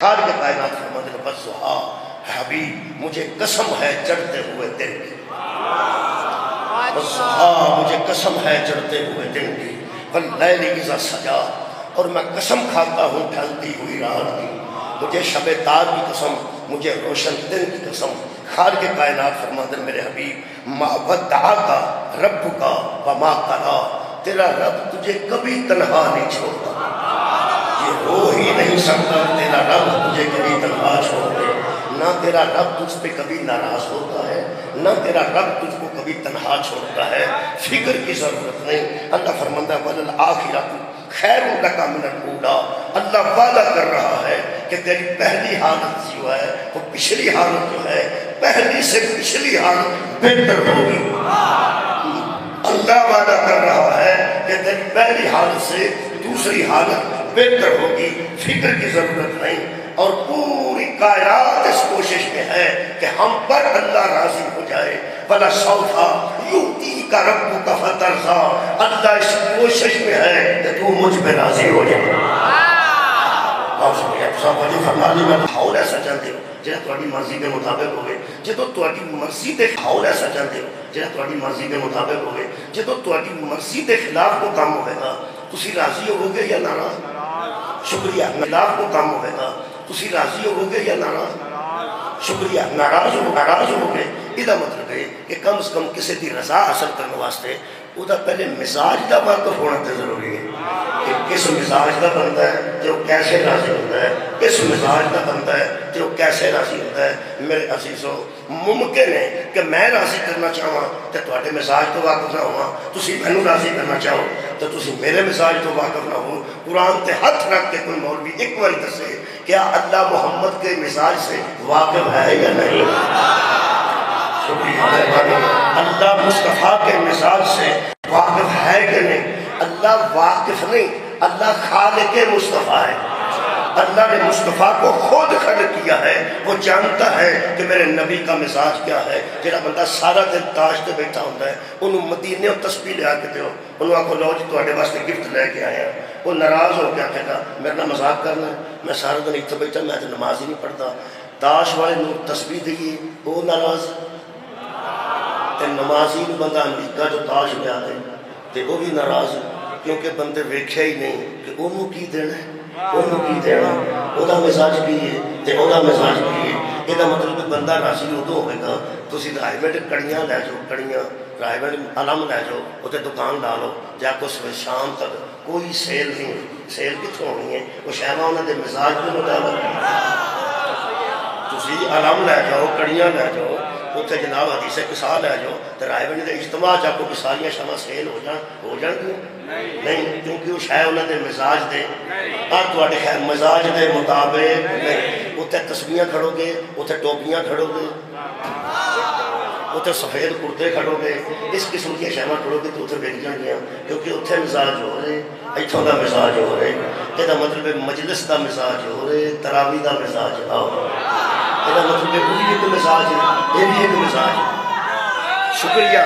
خالق کائنات فرماتے ہیں بسہا حبیب مجھے قسم ہے چڑھتے ہوئے دن کی، بسہا مجھے قسم ہے چڑھتے ہوئے دن کی، واللیل اذا سجا، اور میں قسم کھاتا ہوں ڈھلتی ہوئی رات کی، مجھے شب تار کی قسم، مجھے روشن دن کی قسم۔ خالق کائنات فرماتے ہیں میرے حبیب ما ودعاک ربک وما قلی، تیرا رب تجھے کبھی تنہا نہیں چھوڑتا، یہ ہو ہی نہیں سکتا تیرا رب تجھے کبھی تنہا چھوڑ دے، نہ تیرا رب تجھ پہ کبھی ناراض ہوتا ہے، نہ تیرا رب تجھ کو کبھی تنہا چھوڑتا ہے، فکر کی ضرورت نہیں۔ اللہ فرماتا ہے وَلَلْآخِرَةُ خَيْرٌ لَكَ مِنَ الْأُولَىٰ، اللہ وعدہ کر رہا ہے کہ تیری پہلی حالت جو ہے وہ پچھلی حالت جو ہے پہلی سے پچھلی حالت بہتر ہوگی۔ اللہ وعدہ کر رہا ہے کہ تیری پہلی حالت سے دوسری حالت بہتر ہوگی، فکر کی ضرورت نہیں۔ اور پوری کائنات اس کوشش میں ہے کہ ہم پر اللہ راضی ہو جائے، وَلَسَوْفَ يُؤْتِيكَ رَبُّكَ فَتَرْضَىٰ، اللہ اس کوشش میں ہے کہ تو مجھ پہ راضی ہو جائے۔ وجہ فرمانے میں حول ایسا چاہتے ہو جہاں تھوڑی مرضی کے مطابق ہوئے، جدو تھوڑی مرضی دے حول ایسا چاہتے ہو جہاں تھوڑی مرضی کے مطابق ہوئے، جدو تھوڑی مرضی دے خلاف کو کام ہوئے گا تسی راضی ہو گے یا ناراض؟ شکریہ، خلاف کو کام ہوئے گا تسی راضی ہو گے یا ناراض؟ شکریہ، ناراض ہو گے، یہ مطلب ہے کہ کم از کم کسی دی رضا حاصل کرنے واسطے وہ پہلے مزاج دا واقف ہونا تے ضروری ہے کہ کس مزاج دا بندہ ہے تو وہ کیسے راضی ہوتا ہے، کس مزاج دا بندہ ہے تو وہ کیسے راضی ہوتا ہے۔ میرے عزیزو ممکن ہے کہ میں راضی کرنا چاہواں تو تواڈے مزاج تو واقف نہ ہوا، تسی مینوں راضی کرنا چاہو تو تسی میرے مزاج تو واقف نہ ہو۔ قرآن تے ہاتھ رکھ کے کوئی مولوی ایک بار دسے کیا اللہ محمد کے مزاج سے واقف ہے یا نہیں؟ اللہ مصطفیٰ کے مزاج سے واقف ہے کہ نہیں؟ اللہ واقف نہیں، اللہ خالق مصطفیٰ ہے۔ اللہ نے مصطفیٰ کو خود خلق کیا ہے، وہ جانتا ہے کہ میرے نبی کا مزاج کیا ہے۔ جڑا بندہ سارا دن تاج تے بیٹھا ہوتا ہے انہوں مدینے اور تسبیح لے کے دیو، انہوں آکھو لو جی تواڈے واسطے گفٹ لے کے آئے ہیں، وہ ناراض ہو کے آکھے گا میرے نال مذاق کرنا ہے، میں سارا دن اتنے بیٹھا میں تو نماز ہی نہیں پڑھتا۔ تاش والے نوں تسبیح دیئے وہ ناراض، تے نمازی نوں بندہ امریکہ جو تاش لے آ دے تے وہ بھی ناراض، کیونکہ بندے ویکھے ہی نہیں کہ انہوں کی دینا ہے، انہوں کی دینا ہے، وہ دا مزاج کی ہے تے وہ دا مزاج کی ہے۔ یہ دا مطلب کہ بندہ راضی ادو ہوئے گا تسی رائے بیٹھ کڑیاں لے جاؤ، کڑیاں رائے بیٹھ علم لے جاؤ، اتنے دکان ڈالو جا کے اس میں شام تک کوئی سیل نہیں ہوئی، سیل کتوں ہونی ہے؟ وہ شہمہ انہوں نے مزاج کے مطابق تسی علم لے جاؤ، کڑیاں لے جاؤ، اتنے جناب حدیث قصا لے جاؤ تو رائے بنے اجتماع چاہو کہ ساریاں شمع سیل ہو جان گی نہیں، کیونکہ وہ شاید انہوں نے مزاج دے تواڈے خیر مزاج دے مطابق نہیں۔ اتنے تسبیحاں کھڑو گے، اتنے ٹوپیاں کھڑو گے، اتنے سفید کرتے کھڑو گے، اس قسم کی شہمہ کھڑو گے تو اتنے بک جان گیا، کیونکہ اتنے مزاج ہو رہے، اتوں کا مزاج ہو رہے، یہ مطلب ہے مجلس کا مزاج ہو رہے، تراوی کا مزاج ہو رہے، یہ مطلب ہے وہ بھی ایک مزاج ہے، یہ بھی ایک مزاج ہے۔ شکریہ۔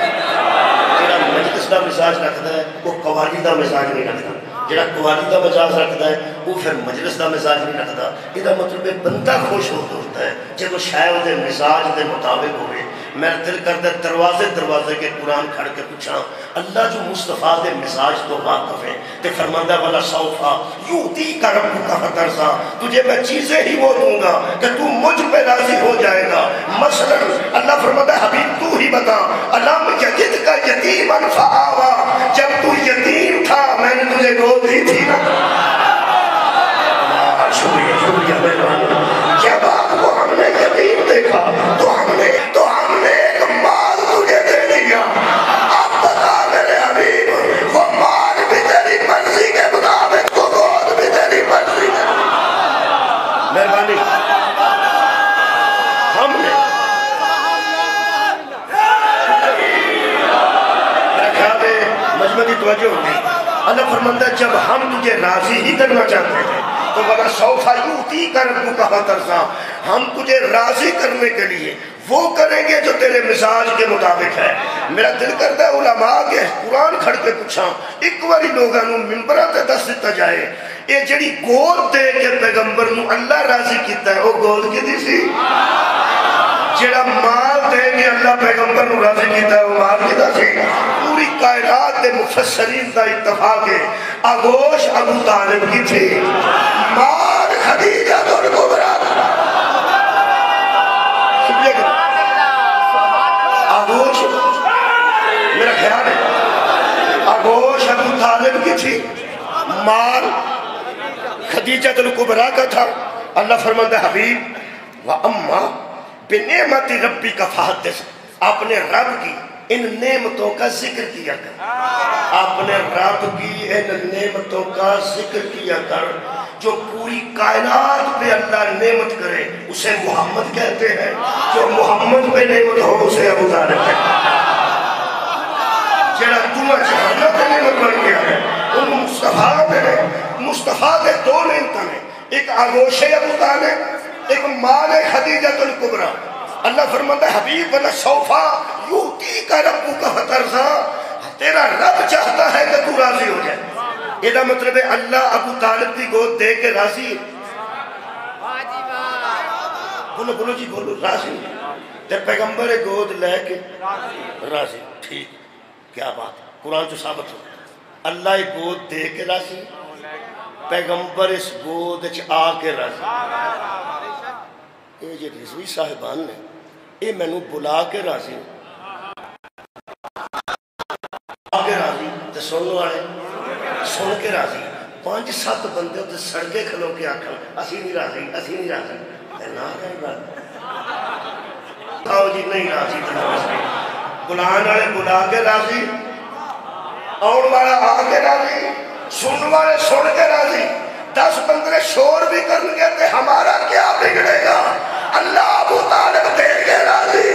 جڑا مجلس کا مزاج رکھتا ہے وہ قوالی کا مزاج نہیں رکھتا، جڑا قوالی کا مزاج رکھتا ہے وہ پھر مجلس کا مزاج نہیں رکھتا۔ یہ مطلب ہے بندہ خوش ہوتا ہے جب وہ شاید دے مزاج کے مطابق ہوئے۔ میرا دل کرتا ہے دروازے کے قرآن کھڑ کے پوچھا اللہ جو مصطفیٰ دے مزاج تو واقف ہے تے فرماندہ والا سوفا یؤتیک ربک فترضیٰ، تجھے میں چیزیں ہی وہ دوں گا کہ تو مجھ پہ راضی ہو جائے گا۔ مثلا اللہ فرماتا ہے حبیب تو ہی بتا علم یجدک یتیما فآویٰ، جب تو یتیم تھا میں نے تجھے گود دی تھی نا۔ شکریہ مہربانی۔ جب آپ کو ہم نے یتیم دیکھا تو ہم نے ایک مال تجھے دے دیا، اب بتا میرے حبیب وہ مال بھی تیری مرضی کے مطابق، وہ گود بھی تیری مرضی کے مطابق۔ مہربانی ہم نے میرا خیال ہے مجمع کی توجہ ہوگی۔ اللہ فرماتا ہے جب ہم تجھے راضی ہی کرنا چاہتے ہیں تو بڑا سوفا یوتی کر ترسا، ہم تجھے راضی کرنے کے لیے وہ کریں گے جو تیرے مزاج کے مطابق ہے۔ میرا دل کرتا ہے علماء کے قرآن کھڑ کے پوچھا، ایک باری لوگوں نے ممبرہ تے دس دیتا جائے یہ جڑی گود دے کے پیغمبر نو اللہ راضی کیتا ہے وہ گود کی دی سی؟ جڑا مال دے کے اللہ پیغمبر نو راضی کیتا ہے وہ مال کی دا سی؟ پوری کائنات دے مفسرین دا اتفاق ہے آغوش ابو طالب کی تھی، مال خدیجہ تو کو برات آغوش، میرا خیال ہے آغوش ابو طالب کی تھی، مال خدیجہ الکبریٰ کا تھا۔ اللہ فرماتا ہے حبیب وَأَمَّا بِنِعْمَتِ رَبِّكَ فَحَدِّثْ، اپنے رب کی ان نعمتوں کا ذکر کیا کر، اپنے رب کی ان نعمتوں کا ذکر کیا کر جو پوری کائنات پہ اللہ نعمت کرے اسے محمد کہتے ہیں، جو محمد پہ نعمت ہو اسے ابو طالب کہتے ہیں۔ جڑا تمہیں جہانا پہ نعمت بن گیا ہے ان مصطفیٰ نے، مصطفیٰ کے دو نعمتیں ہیں، ایک آغوش ابو طالب، ایک مال خدیجہ الکبریٰ۔ اللہ فرماتا ہے حبیب وَلَا سَوْفَا یُؤْتِیکَ رَبُّکَ فَتَرْضَىٰ، تیرا رب چاہتا ہے کہ تو راضی ہو جائے۔ یہ دا مطلب ہے اللہ ابو طالب کی گود دے کے راضی ہے، بولو بولو جی بولو، راضی تے پیغمبر گود لے کے راضی، ٹھیک، کیا بات، قرآن جو ثابت ہو اللہ گود دے کے راضی، پیغمبر اس گود آ کے راضی۔ یہ رضوی صاحبان نے یہ میں نو بلا کے راضی آ کے راضی تے سنو آئے سن کے راضی، 5-7 بندے ہوتے سڑکے کھلو کے آکھن اسی نہیں راضی، اسی نہیں راضی، تے نہ رہے راضی، آؤ جی نہیں راضی، بلان والے بلا کے راضی، آؤن والا آ کے راضی، سن والے سن کے راضی، 10 بندے شور بھی کرن گے تے ہمارا کیا بگڑے گا؟ اللہ ابو طالب دے کے راضی،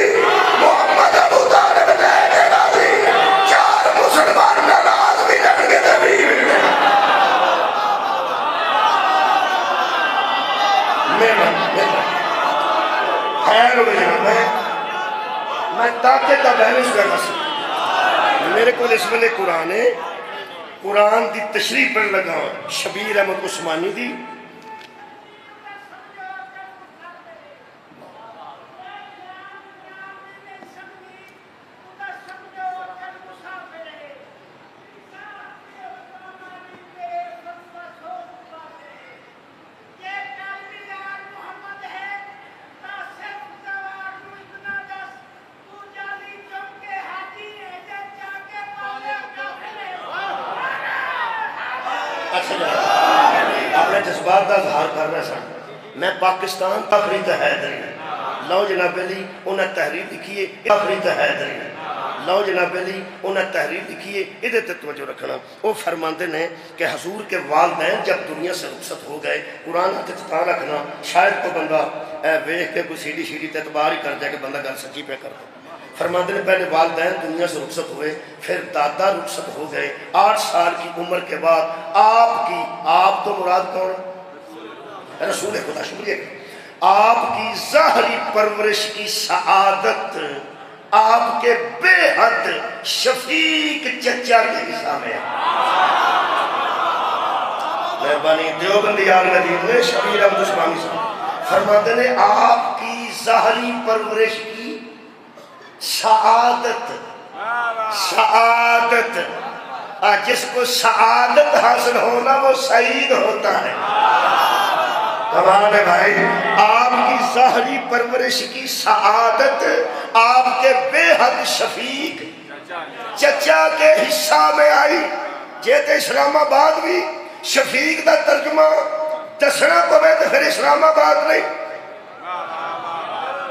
محمد ابو طالب دے کے راضی، 4 مسلمان ناراض بھی لڑ کے تبھی خیر ہوئے میں طاقت کا بحث کرنا سکتا، میرے کو اس ویلے قرآن ہے، قرآن دی تشریح پر لگا شبیر احمد عثمانی دی، اپنے جذبات کا اظہار کر رہا سن، میں پاکستان تحریک حیدری لو جناب علی انہیں تحریر لکھیے، تحریک حیدری لو جناب علی انہیں تحریر لکھیے، ادھے تے توجہ رکھنا۔ وہ فرماندے نے کہ حضور کے والدین جب دنیا سے رخصت ہو گئے، قرآن ہاتھ چتا رکھنا، شاید کو بندہ ویکھ کے کوئی سیڑھی شیڑھی تے اعتبار ہی کر جائے کہ بندہ گل سچی پہ کر دو۔ فرماندے نے پہلے والدین دنیا سے رخصت ہوئے، پھر دادا رخصت ہو گئے، 8 سال کی عمر کے بعد آپ تو مراد کون؟ رسول خدا، شکریہ، آپ کی ظاہری پرورش کی سعادت آپ کے بے حد شفیق چچا کے حصہ میں مہربانی دیوبندی آل مدین نے شبیر احمد عثمانی صاحب فرماتے ہیں آپ کی ظاہری پرورش کی سعادت جس کو سعادت حاصل ہونا وہ سعید ہوتا ہے۔ کمال ہے بھائی، آپ کی ظاہری پرورش کی سعادت آپ کے بے حد شفیق چچا کے حصہ میں آئی۔ جیتے اسلام آباد بھی شفیق دا ترجمہ دسنا پوے تو پھر اسلام آباد نہیں،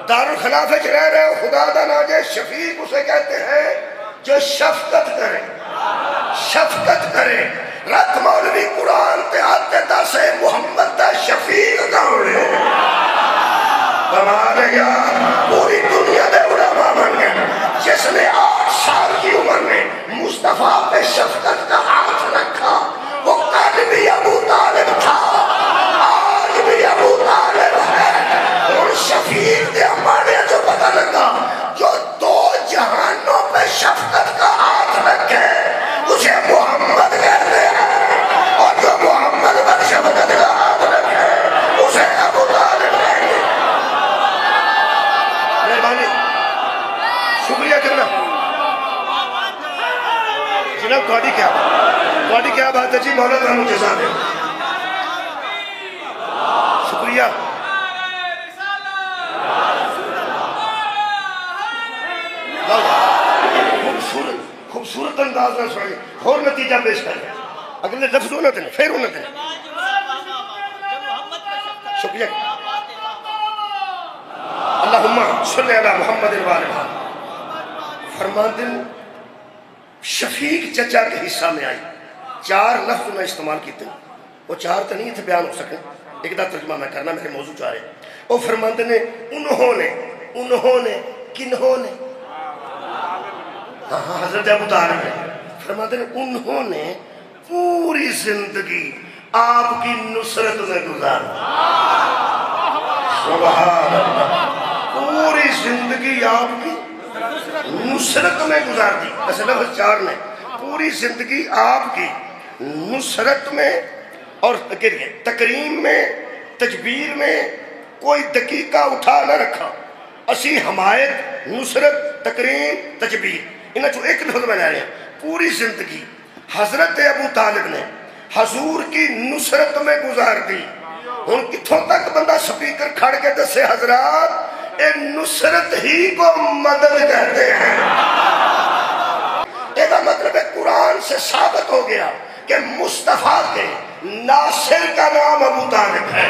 دارالخلافہ چ رہ رہے خدا دا ناجے شفیق اسے کہتے ہیں جو شفقت کرے، شفقت کرے۔ رات مولوی قرآن تے آتے دا سے محمد دا شفیق کون ہے؟ کمال ہے یار، پوری دنیا دے علماء بن گئے جس نے 8 سال کی عمر میں مصطفیٰ پہ شفقت کا ہاتھ رکھا، وہ قلبی ابو طالب تھا۔ کیا بات ہے جی؟ مولا تعالیٰ جزا دے. شکریہ. خوبصورت انداز میں سنی اور نتیجہ پیش کر رہے ہیں. اگلے لفظ ہونا تھے پھر ہونا تھے. شکریہ. اللہم صلی علی محمد وآلہ محمد. فرماندن شفیق چچا کے حصہ میں آئی 4 لفظ میں استعمال کیتے ہیں. وہ 4 تو نہیں تھے بیان ہو سکے. ایک دا ترجمہ میں کرنا میرے موضوع چاہ رہے. وہ فرماندن نے انہوں نے کنہوں نے ہاں حضرت ابو طالب نے فرماتے ہیں انہوں نے پوری زندگی آپ کی نصرت میں گزاری. سبحان اللہ. پوری زندگی آپ کی نصرت میں گزار دی. ایسے لفظ 4 نے پوری زندگی آپ کی نصرت میں اور تکریم میں تجبیر میں کوئی دقیقہ اٹھا نہ رکھا. اسی حمایت نصرت تکریم تجبیر انہیں جو ایک لفظ میں لے رہے ہیں. پوری زندگی حضرت ابو طالب نے حضور کی نصرت میں گزار دی. ان کتھوں تک بندہ سپیکر کھڑ کے دسے حضرات اے نصرت ہی کو مدد کہتے ہیں. یہ مطلب ہے قرآن سے ثابت ہو گیا کہ مصطفیٰ کے ناصر کا نام ابو طالب ہے.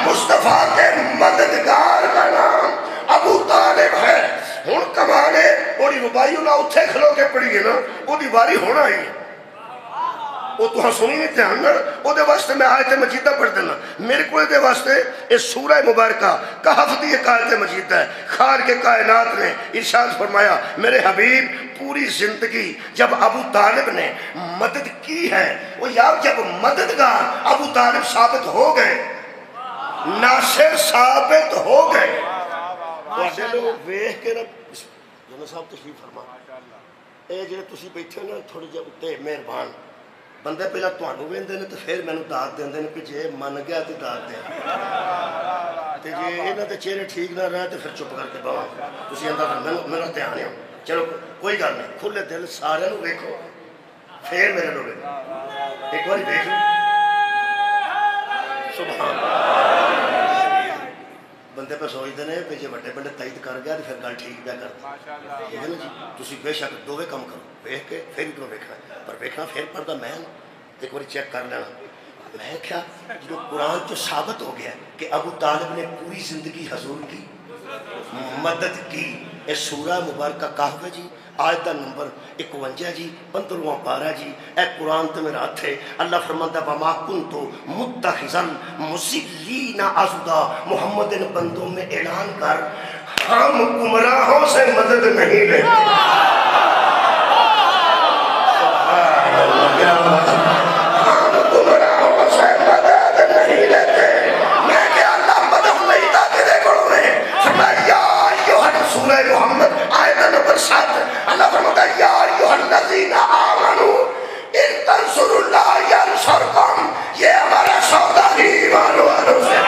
مصطفیٰ کے مددگار کا نام ابو طالب ہے. ہون کمانے اوڑی ربائی اللہ اتھے کھلو کے پڑی گئے نا وہ دیواری ہونا ہی ہے. وہ تو ہاں سنی نہیں دھیان نا وہ دے واسطے میں آیت مجیدہ پڑھ دینا. میرے کو دے واسطے اس سورہ مبارکہ کہف دی ایک آیت مجیدہ ہے. خار کے کائنات نے ارشاد فرمایا میرے حبیب پوری زندگی جب ابو طالب نے مدد کی ہے وہ یار جب مددگار ابو طالب ثابت ہو گئے ناصر ثابت ہو گئے. واسے لوگ ویخ کے نا جنہ صاحب تشریف فرما اے جنہیں تسی بیٹھے نا تھوڑے جب اتے مہربان بندے پہلا توانو ویندے نے تو پھر میں نے داد دیندے نے کہ جے من گیا تو داد دے تے جے انہاں دے چہرے ٹھیک نہ رہے تو پھر چپ کر کے باؤں تسی اندر میرا دھیان ہے. چلو کوئی گل نہیں کھلے دل سارے نو ویکھو پھر میرے لوگ ایک باری دیکھ لو. سبحان بندے پہ سوچ دینے کہ جے بڑے بندے تائید کر گیا تو پھر گل ٹھیک پہ کر ٹھیک ہے نا جی. تسی بے شک دووے کم کرو ویکھ کے پھر ادھروں ویکھنا پر ویکھنا پھر پڑھدا میں ایک باری چیک کر لینا. میں کیا جو قرآن تو ثابت ہو گیا کہ ابو طالب نے پوری زندگی حضور کی مدد کی. اس سورہ مبارکہ کہف ہے جی آیت دا نمبر 51 جی 15واں پارہ جی. اے قرآن تو میرا ہاتھ ہے. اللہ فرماتا وما کنتو متخذا مضلین عضدا محمد ان بندوں میں اعلان کر ہم گمراہوں سے مدد نہیں لیتے. ہم گمراہوں سے مدد نہیں لیتے. میں کہ اللہ مدد نہیں تھا تیرے گھروں میں فرمایا سورہ محمد آیت نمبر 7 اللہ فرماتا ہے یا ایھا الذین آمنوا ان تنصروا اللہ ینصرکم. یہ ہمارا سودا ہی ایمان والوں سے.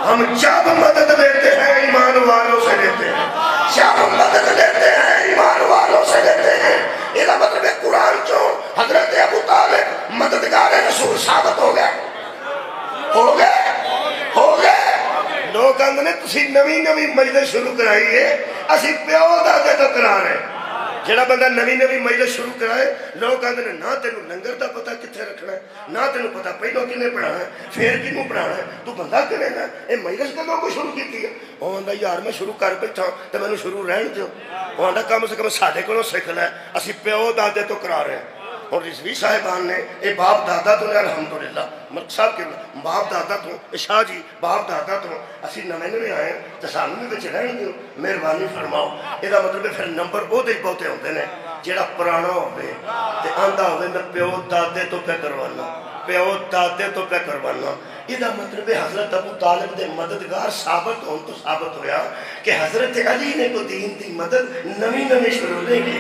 ہم جب مدد لیتے ہیں ایمان والوں سے لیتے ہیں. جب مدد لیتے ہیں ایمان والوں سے لیتے ہیں. یہ مطلب ہے قرآن جو حضرت ابو طالب مددگار رسول ثابت ہو گئے لوگ آندھے نے تسی نوی مجلس شروع کرائی ہے اسی پیو دادے تو کرا رہے. جڑا بندہ نوی مجلس شروع کرائے لوگ آندھے نے نہ تینوں لنگر دا پتہ کتھے رکھنا ہے نہ تینوں پتہ پہلو کنے پڑھانا ہے پھر کنوں پڑھانا ہے تو بندہ کنے نا اے مجلس کا کو شروع کیتی ہے. وہ آندھا یار میں شروع کر بیٹھا تو میں نے شروع رہن دیو. وہ آندھا کم سے کم ساڑھے کو سکھ لے اسی پیو دادے تو کرا رہے ہیں. اور رضوی صاحبان نے اے باپ دادا تو نے الحمدللہ ملک صاحب کے باپ دادا تو شاہ جی باپ دادا تو اسی نوے آئے تو سانو بھی بچ رہن دیو مہربانی فرماؤ. یہ مطلب ہے پھر نمبر وہ دے بہتے ہوتے ہیں جیڑا پرانا ہوئے تے آندھا ہوئے میں پیو دادے تو پہ کروانا پیو دادے تو پہ کروانا. یہ مطلب ہے حضرت ابو طالب دے مددگار ثابت ہوں تو ثابت ہویا کہ حضرت علی نے کو دین دی مدد نوی شروع نہیں کی.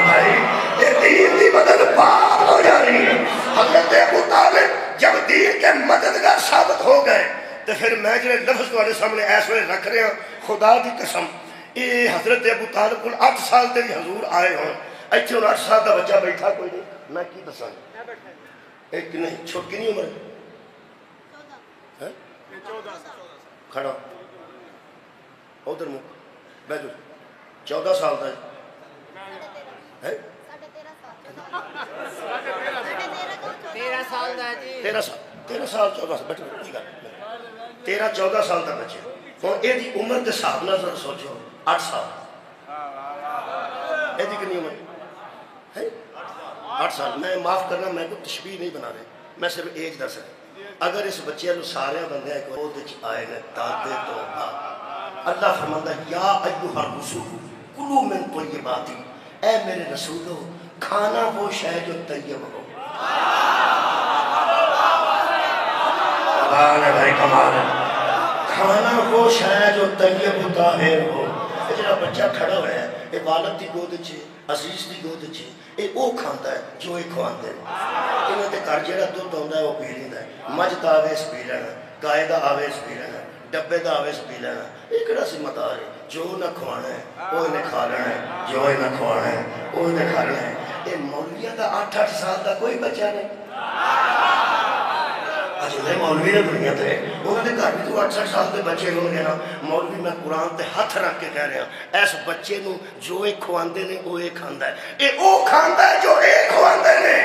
بھائی یہ دین دی مدد بات ہو جا رہی ہے. حضرت ابو طالب جب دین کے مددگار ثابت ہو گئے تو پھر میں جو لفظ تمہارے سامنے ایسے رکھ رہے ہیں خدا دی قسم یہ حضرت ابو طالب کو 8 سال تے حضور آئے ہوں ایتھے ہن 8 سال دا بچہ بیٹھا کوئی نہیں میں کی دساں ایک نہیں چھوٹ کی نہیں عمر 14 کھڑا ادھر مک بیٹھو 14 سال دا ہے 13 سال 14 سال بیٹھو 13-14 سال دا بچے ہوں یہ عمر کے حساب نہ ذرا سوچو 8 سال یہ کنی عمر ہے 8 سال میں معاف کرنا میں کوئی تشبیہ نہیں بنا رہے میں صرف ایج دس رہا اگر اس بچے کو سارے بندے ایک وقت آئے گا دادے تو اللہ فرماتا ہے یا ایوہ الرسول کلو من طیباتی اے میرے رسولو کھانا وہ شے جو طیب ہو کمال کھانا وہ شے جو طیب طاہر ہو جڑا بچہ کھڑا ہوا ہے یہ والد دی گود چھے عزیز دی گود چھے یہ وہ کھانتا ہے جو یہ کھواندے ہیں انہوں نے گھر جڑا دودھ ہوندا ہے وہ پی لیندا ہے مجھ دا آویز پی لینا گائے دا آویز پی لینا ڈبے دا آویز پی لینا یہ کڑا سی مدار ہے جو نہ کھوانا ہے وہ انہیں کھا لینا ہے جو نہ کھوانا ہے وہ انہیں کھا لینا ہے یہ مولویہ دا 8-8 سال دا کوئی بچہ نہیں جنہیں مولوی نے دنیا تے انہوں نے کہا بھی تو 8 سال دے بچے ہوں گے نا مولوی میں قرآن تے ہاتھ رکھ کے کہہ رہے ہیں ایس بچے نو جو ایک کھواندے نے وہ ایک کھاندا ہے یہ وہ کھاندا ہے جو ایک کھواندے نے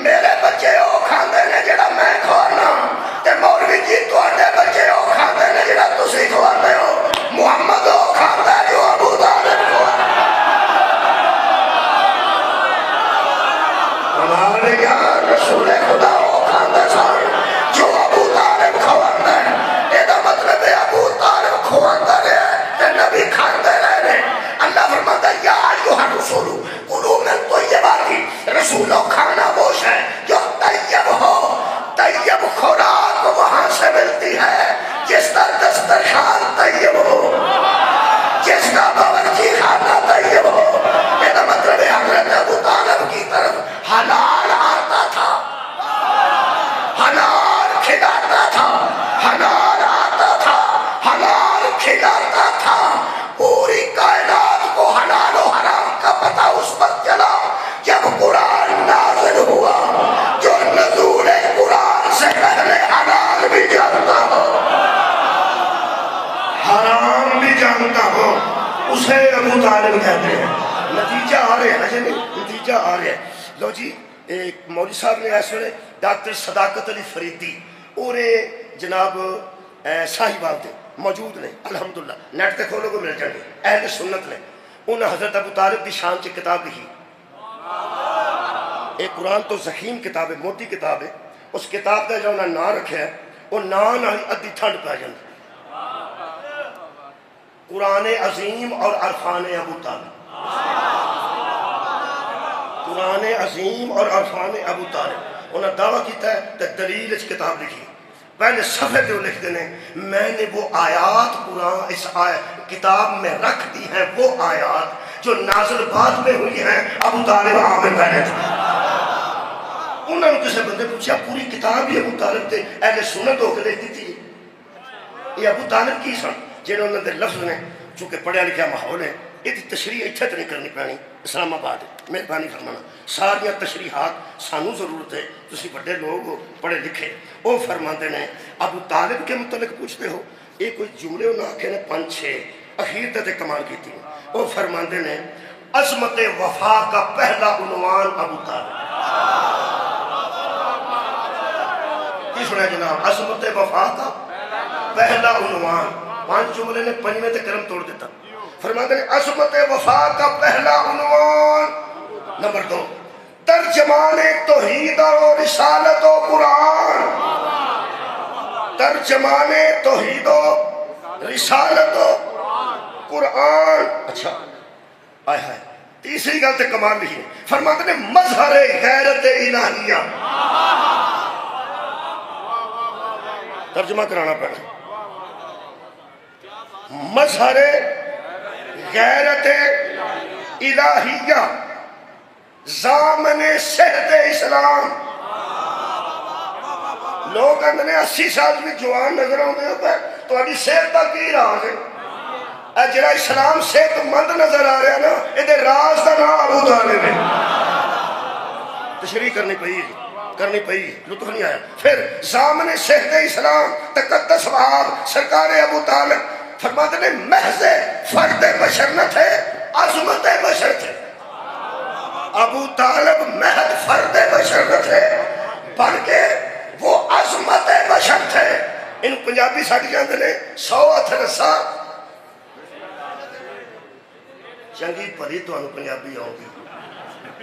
میرے بچے وہ کھاندے نے جڑا میں کھوانا تے مولوی جی تواڈے بچے وہ کھاندے نے جڑا تسی کھواندے ہو محمد وہ کھاندا ہے جو ابو طالب کھواندے ہمارے یہاں رسول خدا وہ کھاندا سارے جو ابو طالب کھواندے ہیں یہ دا مطلب ہے ابو طالب کھواندے رہے تے نبی کھاندے رہے اللہ فرماتا ہے یا ایھا الرسول کلوا من طیبات رسولو کھانا وہ ہے جو طیب ہو طیب خوراک وہاں سے ملتی ہے جس کا دسترخوان طیب ہو جس کا باورچی خانہ طیب ہو یہ دا مطلب ہے حضرت ابو طالب کی طرف حلال آتا تھا حلال کھلاتا تھا حلال آتا تھا حلال کھلاتا تھا پوری کائنات کو حلال و حرام کا پتہ اس وقت چلا جب قرآن نازل ہوا جو نزول قرآن سے پہلے حلال بھی جانتا ہو حرام بھی جانتا ہو اسے ابو طالب کہتے ہیں نتیجہ آ رہے ہیں نتیجہ آ رہے ہیں لو جی ایک مولوی صاحب نے ایسے ہوئے ڈاکٹر صداقت علی فریدی اور جناب صاحبان تھے موجود نے الحمدللہ نیٹ تے کھولو کو مل جائیں گے اہل سنت نے انہوں حضرت ابو طالب کی شان سے کتاب لکھی ایک قرآن تو زخیم کتاب ہے موٹی کتاب ہے اس کتاب کا جو انہوں نے نام رکھا ہے وہ نام ادھی ٹھنڈ پہ جاندی قرآن عظیم اور عرفان ابو طالب قرآن عظیم اور عرفان ابو طالب انہوں نے دعویٰ کیتا ہے کہ دلیل اس کتاب لکھی پہلے صفحے پہ لکھ دینے میں نے وہ آیات قرآن اس کتاب میں رکھ دی ہیں وہ آیات جو نازل بعد میں ہوئی ہیں ابو طالب عامر پہلے تھے انہوں نے کسی بندے پوچھا پوری کتاب ہی ابو طالب تھے اہل سنت ہو کے لکھ دی تھی یہ ابو طالب کی سن جنہوں نے لفظ نے چونکہ پڑھیا لکھا ماحول ہے یہ تشریح اتھے تو نہیں کرنی پڑنی اسلام آباد ہے مہربانی فرمانا ساریا تشریحات سانو ضرورت ہے تسی بڑے لوگ ہو پڑھے لکھے وہ فرماتے ہیں ابو طالب کے متعلق پوچھتے ہو یہ کوئی جملے انہوں نے آکھے نے 5-6 اخیر تے کمال کی تھی وہ فرماتے ہیں عظمت وفا کا پہلا عنوان ابو طالب کی سنا جناب عظمت وفا کا پہلا عنوان 5 جملے نے 5 میں تے کرم توڑ دیتا فرماتے ہیں عظمت وفا کا پہلا عنوان نمبر 2 ترجمان توحید و رسالت و قرآن ترجمان توحید و رسالت و قرآن اچھا آئے ہائے تیسری گل تے کمال نہیں فرماتے ہیں مظہر غیرت الہیہ ترجمہ کرانا پڑا مظہر غیرت الہیہ زامن صحت اسلام لوگ اندنے 80 سال بھی جوان نظر آتے ہیں تو ابھی صحت کا کی راز ہے اے جڑا اسلام صحت مند نظر آ رہا نا یہ راز کا نام ابو طالب ہے. تشریح کرنی پئی لطف نہیں آیا. پھر ضامن صحت اسلام تقدس وہاب سرکار ابو طالب فرماتے نے محض فرد بشر نہ تھے عظمت بشر تھے. ابو طالب محض فرد بشر نہ تھے بلکہ وہ عظمت بشر تھے. ان پنجابی ساڑھ جاندے نے 100 ہتھ رسا چنگی پری تو انہوں پنجابی آؤں گی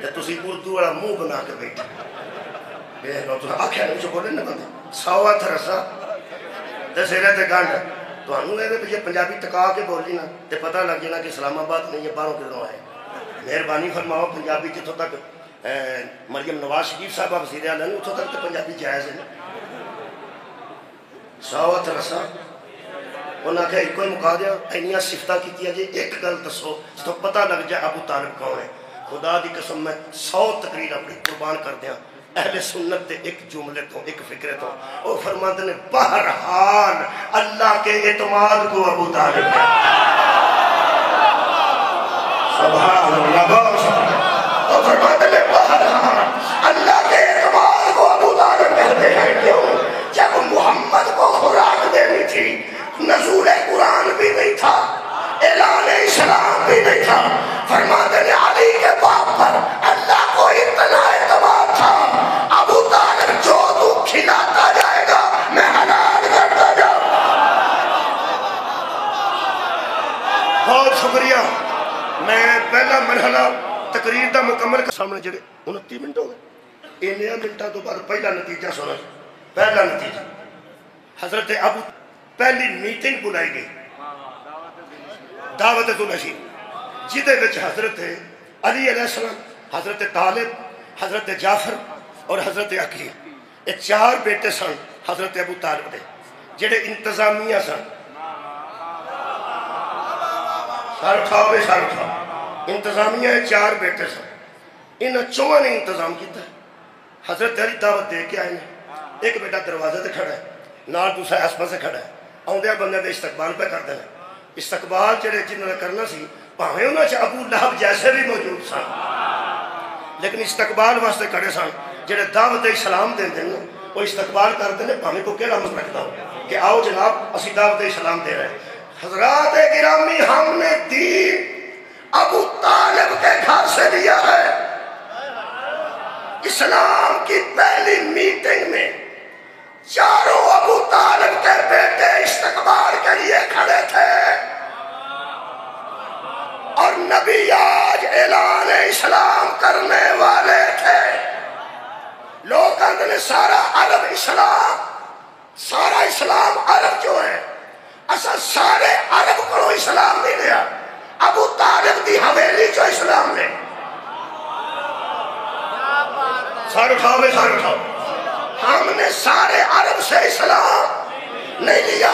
کہ تسی اردو والا منہ بنا کے بیٹھے بے نو تو آکھیا نہیں جو بولے نہ بندے 100 ہتھ رسا تے سیرے تے گانڈ تو انہوں نے یہ پنجابی ٹکا کے بولی نا تے پتہ لگ جانا کہ اسلام آباد نہیں یہ باہروں کدھروں آئے. مہربانی فرماؤ پنجابی جتوں تک مریم نواز شریف صاحبہ وزیر اعلیٰ نے اتوں تک تو پنجابی جائز ہے. 100 ہتھ رسا انہوں نے کہا ایک کوئی مکا دیا اینیاں صفتہ کی کیا جی ایک گل دسو تو پتہ لگ جائے ابو طالب کون ہے. خدا دی قسم میں 100 تقریر اپنی قربان کر دیا اہل سنت دے ایک جملے تو ایک فکرے تو وہ فرماتے نے بہرحال اللہ کے اعتماد کو ابو طالب ہے. سبحان اللہ. وہ فرماتے نے بہرحال اللہ کے اعتماد کو ابو طالب کہتے ہیں. کیوں؟ جب محمد کو خوراک دینی تھی نزول قرآن بھی نہیں تھا اعلان اسلام بھی نہیں تھا. فرماتے نے علی کے باپ پر اللہ کو اتنا اعتماد تھا ابو طالب جو تو کھلاتا جائے گا میں حلال کرتا جاؤں. بہت شکریہ. میں پہلا مرحلہ تقریر دا مکمل کا سامنے جڑے 29 منٹ ہو گئے انہاں منٹاں تو بعد پہلا نتیجہ سنا. پہلا نتیجہ حضرت ابو پہلی میٹنگ بلائی گئی دعوت النشین جدے وچ حضرت علی علیہ السلام حضرت طالب حضرت جعفر اور حضرت عقیل یہ 4 بیٹے سن حضرت ابو طالب دے جڑے انتظامیہ سن. سار اٹھاؤ انتظامیہ 4 بیٹے سن. انہاں 4 نے انتظام کیتا ہے. حضرت علی دعوت دے کے آئے ہیں. ایک بیٹا دروازے تے کھڑا ہے نال دوسرا اسپا سے کھڑا ہے. آؤندے بندے دے استقبال پہ کر دینا. استقبال جڑے جنہوں نے کرنا سی پاہمیں انہاں چ ابو لہب جیسے بھی موجود سن لیکن استقبال واسطے کھڑے سن. جڑے دعوت اسلام دے دیں وہ استقبال کرتے ہیں پاہمیں کو کیڑا مت رکھتا ہوں کہ آؤ جناب اسی دعوت اسلام دے رہے ہیں. حضرات گرامی ہم نے دین ابو طالب کے گھر سے لیا ہے. اسلام کی پہلی میٹنگ میں 4 ابو طالب کے بیٹے استقبال کے لیے کھڑے تھے اور نبی آج اعلان اسلام کرنے والے تھے. لوگ کہتے ہیں سارا عرب اسلام سارا اسلام عرب جو ہے اصل سارے عرب کو اسلام نہیں لیا ابو طالب دی حویلی جو اسلام نے. سار اٹھاؤ ہم نے سارے عرب سے اسلام نہیں لیا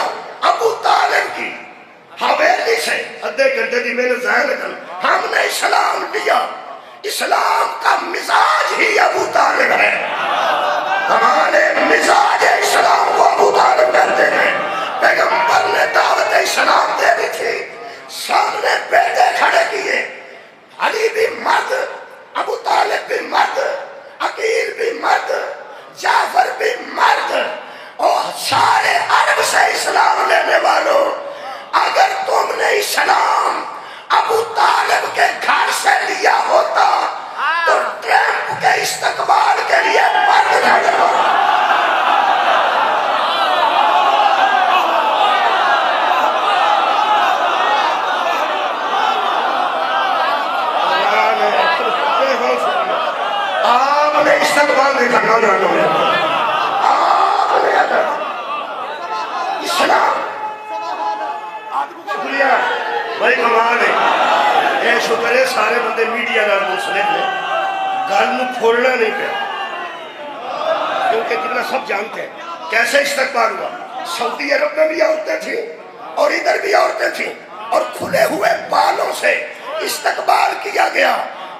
ابو طالب کی حویلی سے ادھے گھنٹے دی میں نے ظاہر کر ہم نے اسلام لیا. اسلام کا مزاج ہی ابو طالب ہے. ہمارے مزاج اسلام کو ابو طالب کہتے ہیں. پیغمبر نے دعوت اسلام دے دی تھی سامنے بیٹے کھڑے کیے. علی بھی مرد ابو طالب بھی مرد عقیل بھی مرد جعفر بھی مرد اور سارے عرب سے اسلام لینے والوں اگر تم نے اسلام ابو طالب کے گھر سے لیا ہوتا تو ٹرمپ کے استقبال کے لیے مرد کھڑے ہوتا. آپ نے استقبال نہیں کرنا جانا آپ نے اگر اسلام شکریہ بھائی کمال ہے. یہ شکر ہے سارے بندے میڈیا نال منسلک نے گل نو کھولنا نہیں پیا کیونکہ جتنا سب جانتے ہیں کیسے استقبال ہوا. سعودی عرب میں بھی عورتیں تھیں اور ادھر بھی عورتیں تھیں اور کھلے ہوئے بالوں سے استقبال کیا گیا.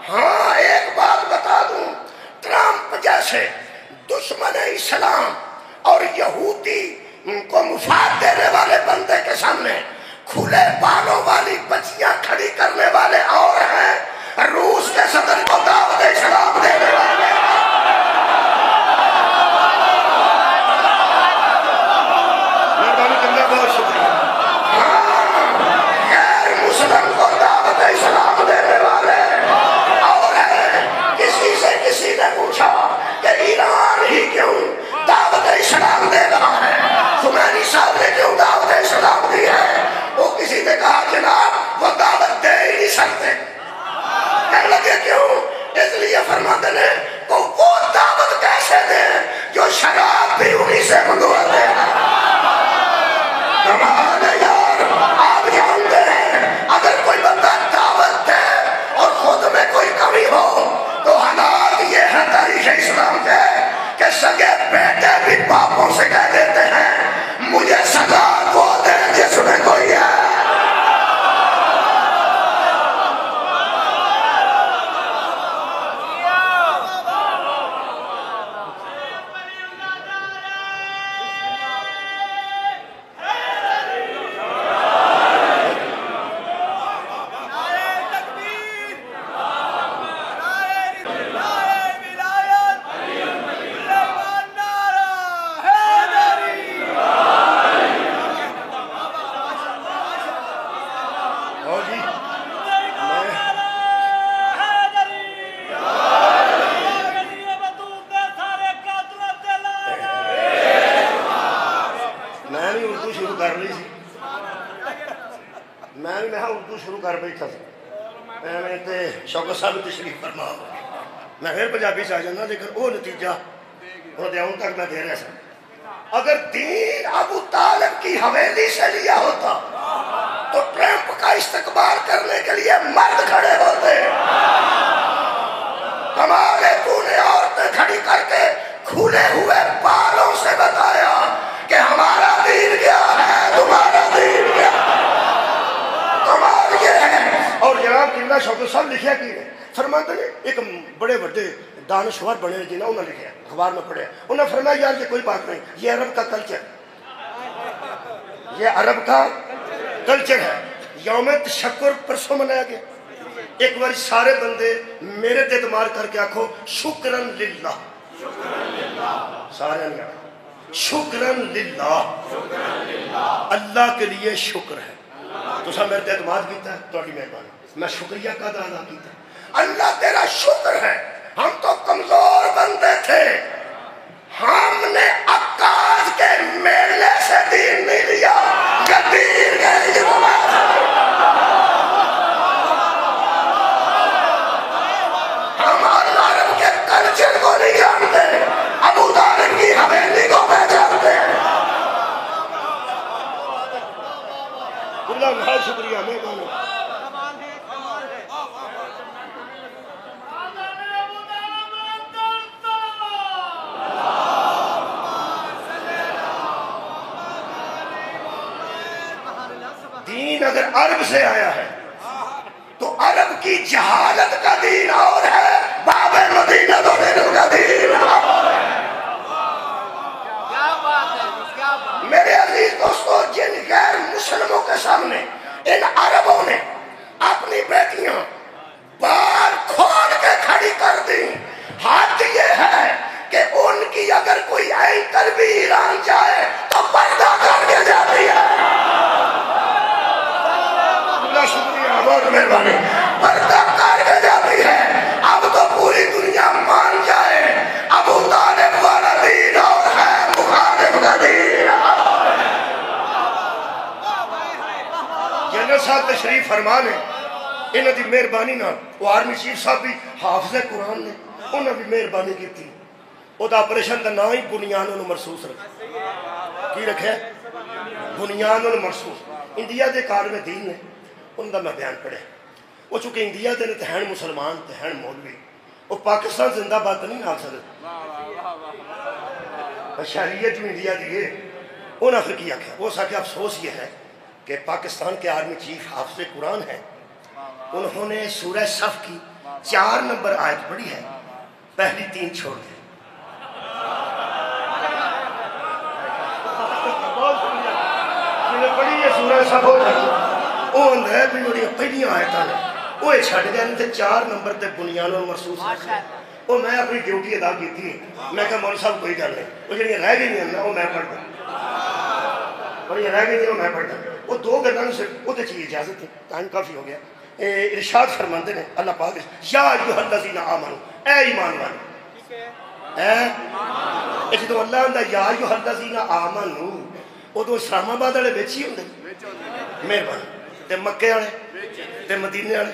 ہاں ایک بات بتا دوں ٹرمپ جیسے دشمن اسلام اور یہودی کو مفاد دینے والے بندے کے سامنے کھلے بالوں والی بچیاں کھڑی کرنے والے اور ہیں، روس کے صدر کو دعوت اسلام دینے والے مہربانی کرنا، بہت شکریہ، غیر مسلم کو دعوت اسلام دینے والے اور ہیں۔ کسی سے کسی نے پوچھا کہ ایران ہی کیوں دعوت اسلام دے رہا ہے، خمینی صاحب نے کیوں دعوت اسلام دی ہے؟ وہ کسی نے کہا جناب وہ دعوت دے ہی نہیں سکتے۔ کہنے لگے کیوں؟ اس لیے فرماتے ہیں کہ وہ دعوت کیسے دیں جو شراب بھی انہی سے منگواتے ہیں۔ کمال ہے یار، آپ جانتے ہیں اگر کوئی بندہ دعوت دے اور خود میں کوئی کمی ہو تو حالات یہ ہے تاریخ اسلام کے کہ سگے بیٹے بھی باپوں سے کہہ دیتے ہیں مجھے سزا وہ دے جس میں کوئی ہے۔ شوکت صاحب تشریف فرما، میں پھر پنجابی سے آ جانا، لیکن وہ نتیجہ وہ دیاؤں تک میں دے رہا سا۔ اگر دین ابو طالب کی حویلی سے لیا ہوتا تو ٹرمپ کا استقبال کرنے کے لیے مرد کھڑے ہوتے۔ ہمارے تو نے عورتیں کھڑی کر کے کھلے ہوئے بالوں سے بتایا کہ ہمارا دین کیا ہے، تمہارا دین کیا ہے، تمہارا یہ ہے۔ اور جناب قبلہ شوکت صاحب لکھیا کی ہے، فرماتے ہیں ایک بڑے بڑے دانشور بنے جنہوں نے لکھا اخبار میں پڑھے، انہوں نے فرمایا یار یہ کوئی بات نہیں، یہ عرب کا کلچر، یہ عرب کا کلچر ہے۔ یوم تشکر پرسوں منایا گیا، ایک بار سارے بندے میرے تے اعتماد کر کے آکھو شکرن للہ، سارے نے آکھو شکرن للہ، اللہ کے لیے شکر ہے۔ تو سب میرے تے اعتماد کیتا ہے، تو مہربانی میں شکریہ کا ادا کیتا ہے۔ اللہ تیرا شکر ہے، ہم تو کمزور بندے تھے، ہم نے عکاظ کے میلے سے دین نہیں لیا، دین کے اجتماع سے۔ ہم عرب کے کلچر کو نہیں جانتے، ابو طالب کی حویلی کو پہچانتے ہیں۔ اللہ بہت شکریہ، مہربانی۔ دین اگر عرب سے آیا ہے تو عرب کی جہالت کا دین اور ہے، باب مدینہ تو کا دین اور ہے۔ میرے عزیز دوستو، جن غیر مسلموں کے سامنے ان عربوں نے اپنی بیٹیاں بال کھول کے کھڑی کر دی، حد یہ ہے کہ ان کی اگر کوئی اینکر بھی ایران جائے تو پردہ کر کے جاتی ہے۔ اللہ شکریہ، بہت مہربانی، پردہ کر کے جاتی ہے۔ اب تو پوری دنیا مان جائے ابو طالب والا دین اور ہے، مخالف کا دین اور ہے۔ جنرل صاحب تشریف فرمان ہے، انہوں دی مہربانی نہ، وہ آرمی چیف صاحب بھی حافظ قرآن نے، انہوں بھی مہربانی کی تھی۔ وہ دا آپریشن دا نام ہی بنیان مرصوص رکھا، کی رکھے بنیان مرصوص۔ انڈیا دے کار میں دین نے، ان دا میں بیان پڑھے، وہ چونکہ انڈیا دے تے ہیں مسلمان تے ہیں مولوی، وہ پاکستان زندہ بات نہیں آ سکتے، شہریت میں انڈیا دیئے، انہوں نے کیا کیا، وہ ساکہ افسوس یہ ہے کہ پاکستان کے آرمی چیف حافظ قرآن ہیں، انہوں نے سورہ صف کی 4 نمبر آیت پڑھی ہے، پہلی 3 چھوڑ دیں۔ بہت شکریہ، جنہیں پڑھی یہ سورہ صف ہو جائے وہ اندر ہے بھی وہ پہلیاں آیتاں نے وہ چھٹ گئے تھے 4 نمبر تے بنیان اور مرسوس ہے وہ میں اپنی ڈیوٹی ادا کی تھی میں کہا مولوی صاحب کوئی گل نہیں وہ جڑیاں رہ گئی ہیں وہ میں پڑھ دوں اور یہ رہ گئی ہیں وہ میں پڑھ دوں وہ 2 گلاں سے وہ تے چیز اجازت ہے ٹائم کافی ہو گیا ارشاد فرماتے ہیں اللہ پاک یا ایھا الذین آمنوا اے ایمان والے اے جدوں اللہ آندا یا ایھا الذین آمنوا ادو اسلام آباد والے وچ ہی ہوندے مہربانی تے مکے والے تے مدینے والے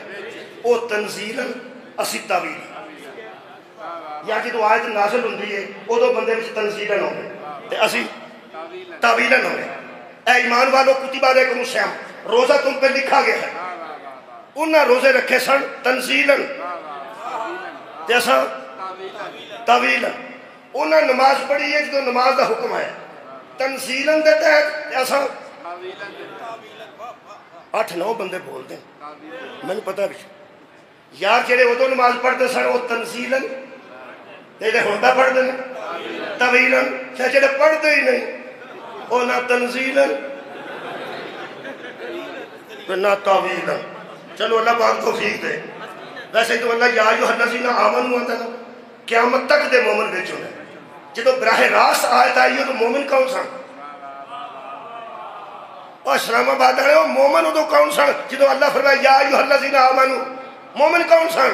وہ تنزیلاً اسی تاویل یا جدو آیت نازل ہوندی ہے ادو بندے وچ تنزیلاً ہوندے تے اسی تاویلاً ہوندے اے ایمان والو کتب علیکم الصیام روزہ تم پہ لکھا گیا ہے انہاں روزے رکھے سن تنزیلاً تے اساں تاویلاً انہاں نماز پڑھی ہے جدو نماز دا حکم ہے تنزیلاً دے تحت ایسا 8-9 بندے بول دیں میں نے پتا بھی یار جڑے ادو نماز پڑھتے سن وہ تنزیلاً تے ہوندا پڑھتے ہیں طویلاً جڑے پڑھتے ہی نہیں وہ نہ تنزیلاً نہ طویلاً چلو اللہ پاک توفیق دے ویسے تو اللہ یا ایھا الذین آمنوا آندا نا قیامت تک دے مومن وچ ہونا جدو براہ راست آیت آئی ہے تو مومن کون سن اور اسلام آباد والے وہ مومن ادو کون سن جدو اللہ فرمایا یا ایھا الذین آمنوا مومن کون سن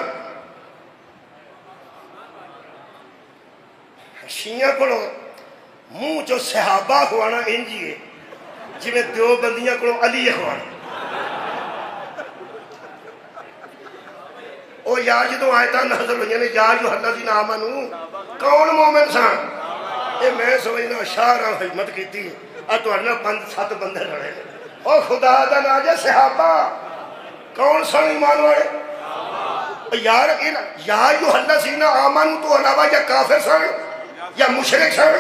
شیعہ کو منہ جو صحابہ ہوانا انجی ہے جی میں دیو بندیاں کو علی ہوانا او یا جدو آیتاں نازل ہوئی نے یا ایھا الذین آمنوا کون مومن سن اے میں سمجھنا شاعراں خدمت کیتی تو اڑنا 5-7 بندے لڑے او خدا دا نا جے صحابہ کون سن ایمان والے یار یا ایھا الذین آمنوا تو علاوہ یا کافر سن یا مشرک سن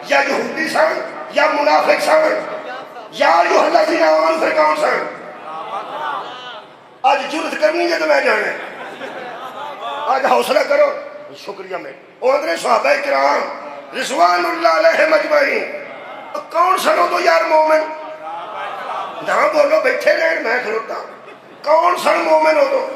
یا یہودی سن یا منافق سن یا ایھا الذین آمنوا پھر کون سن آج جرت کرنی ہے تو میں جانے آج حوصلہ کرو شکریہ میں اندرے صحابہ کرام رضوان اللہ علیہ مجمعین کون سنو تو یار مومن نہ بولو بیٹھے رہن میں کھلوتا کون سن مومن ہو تو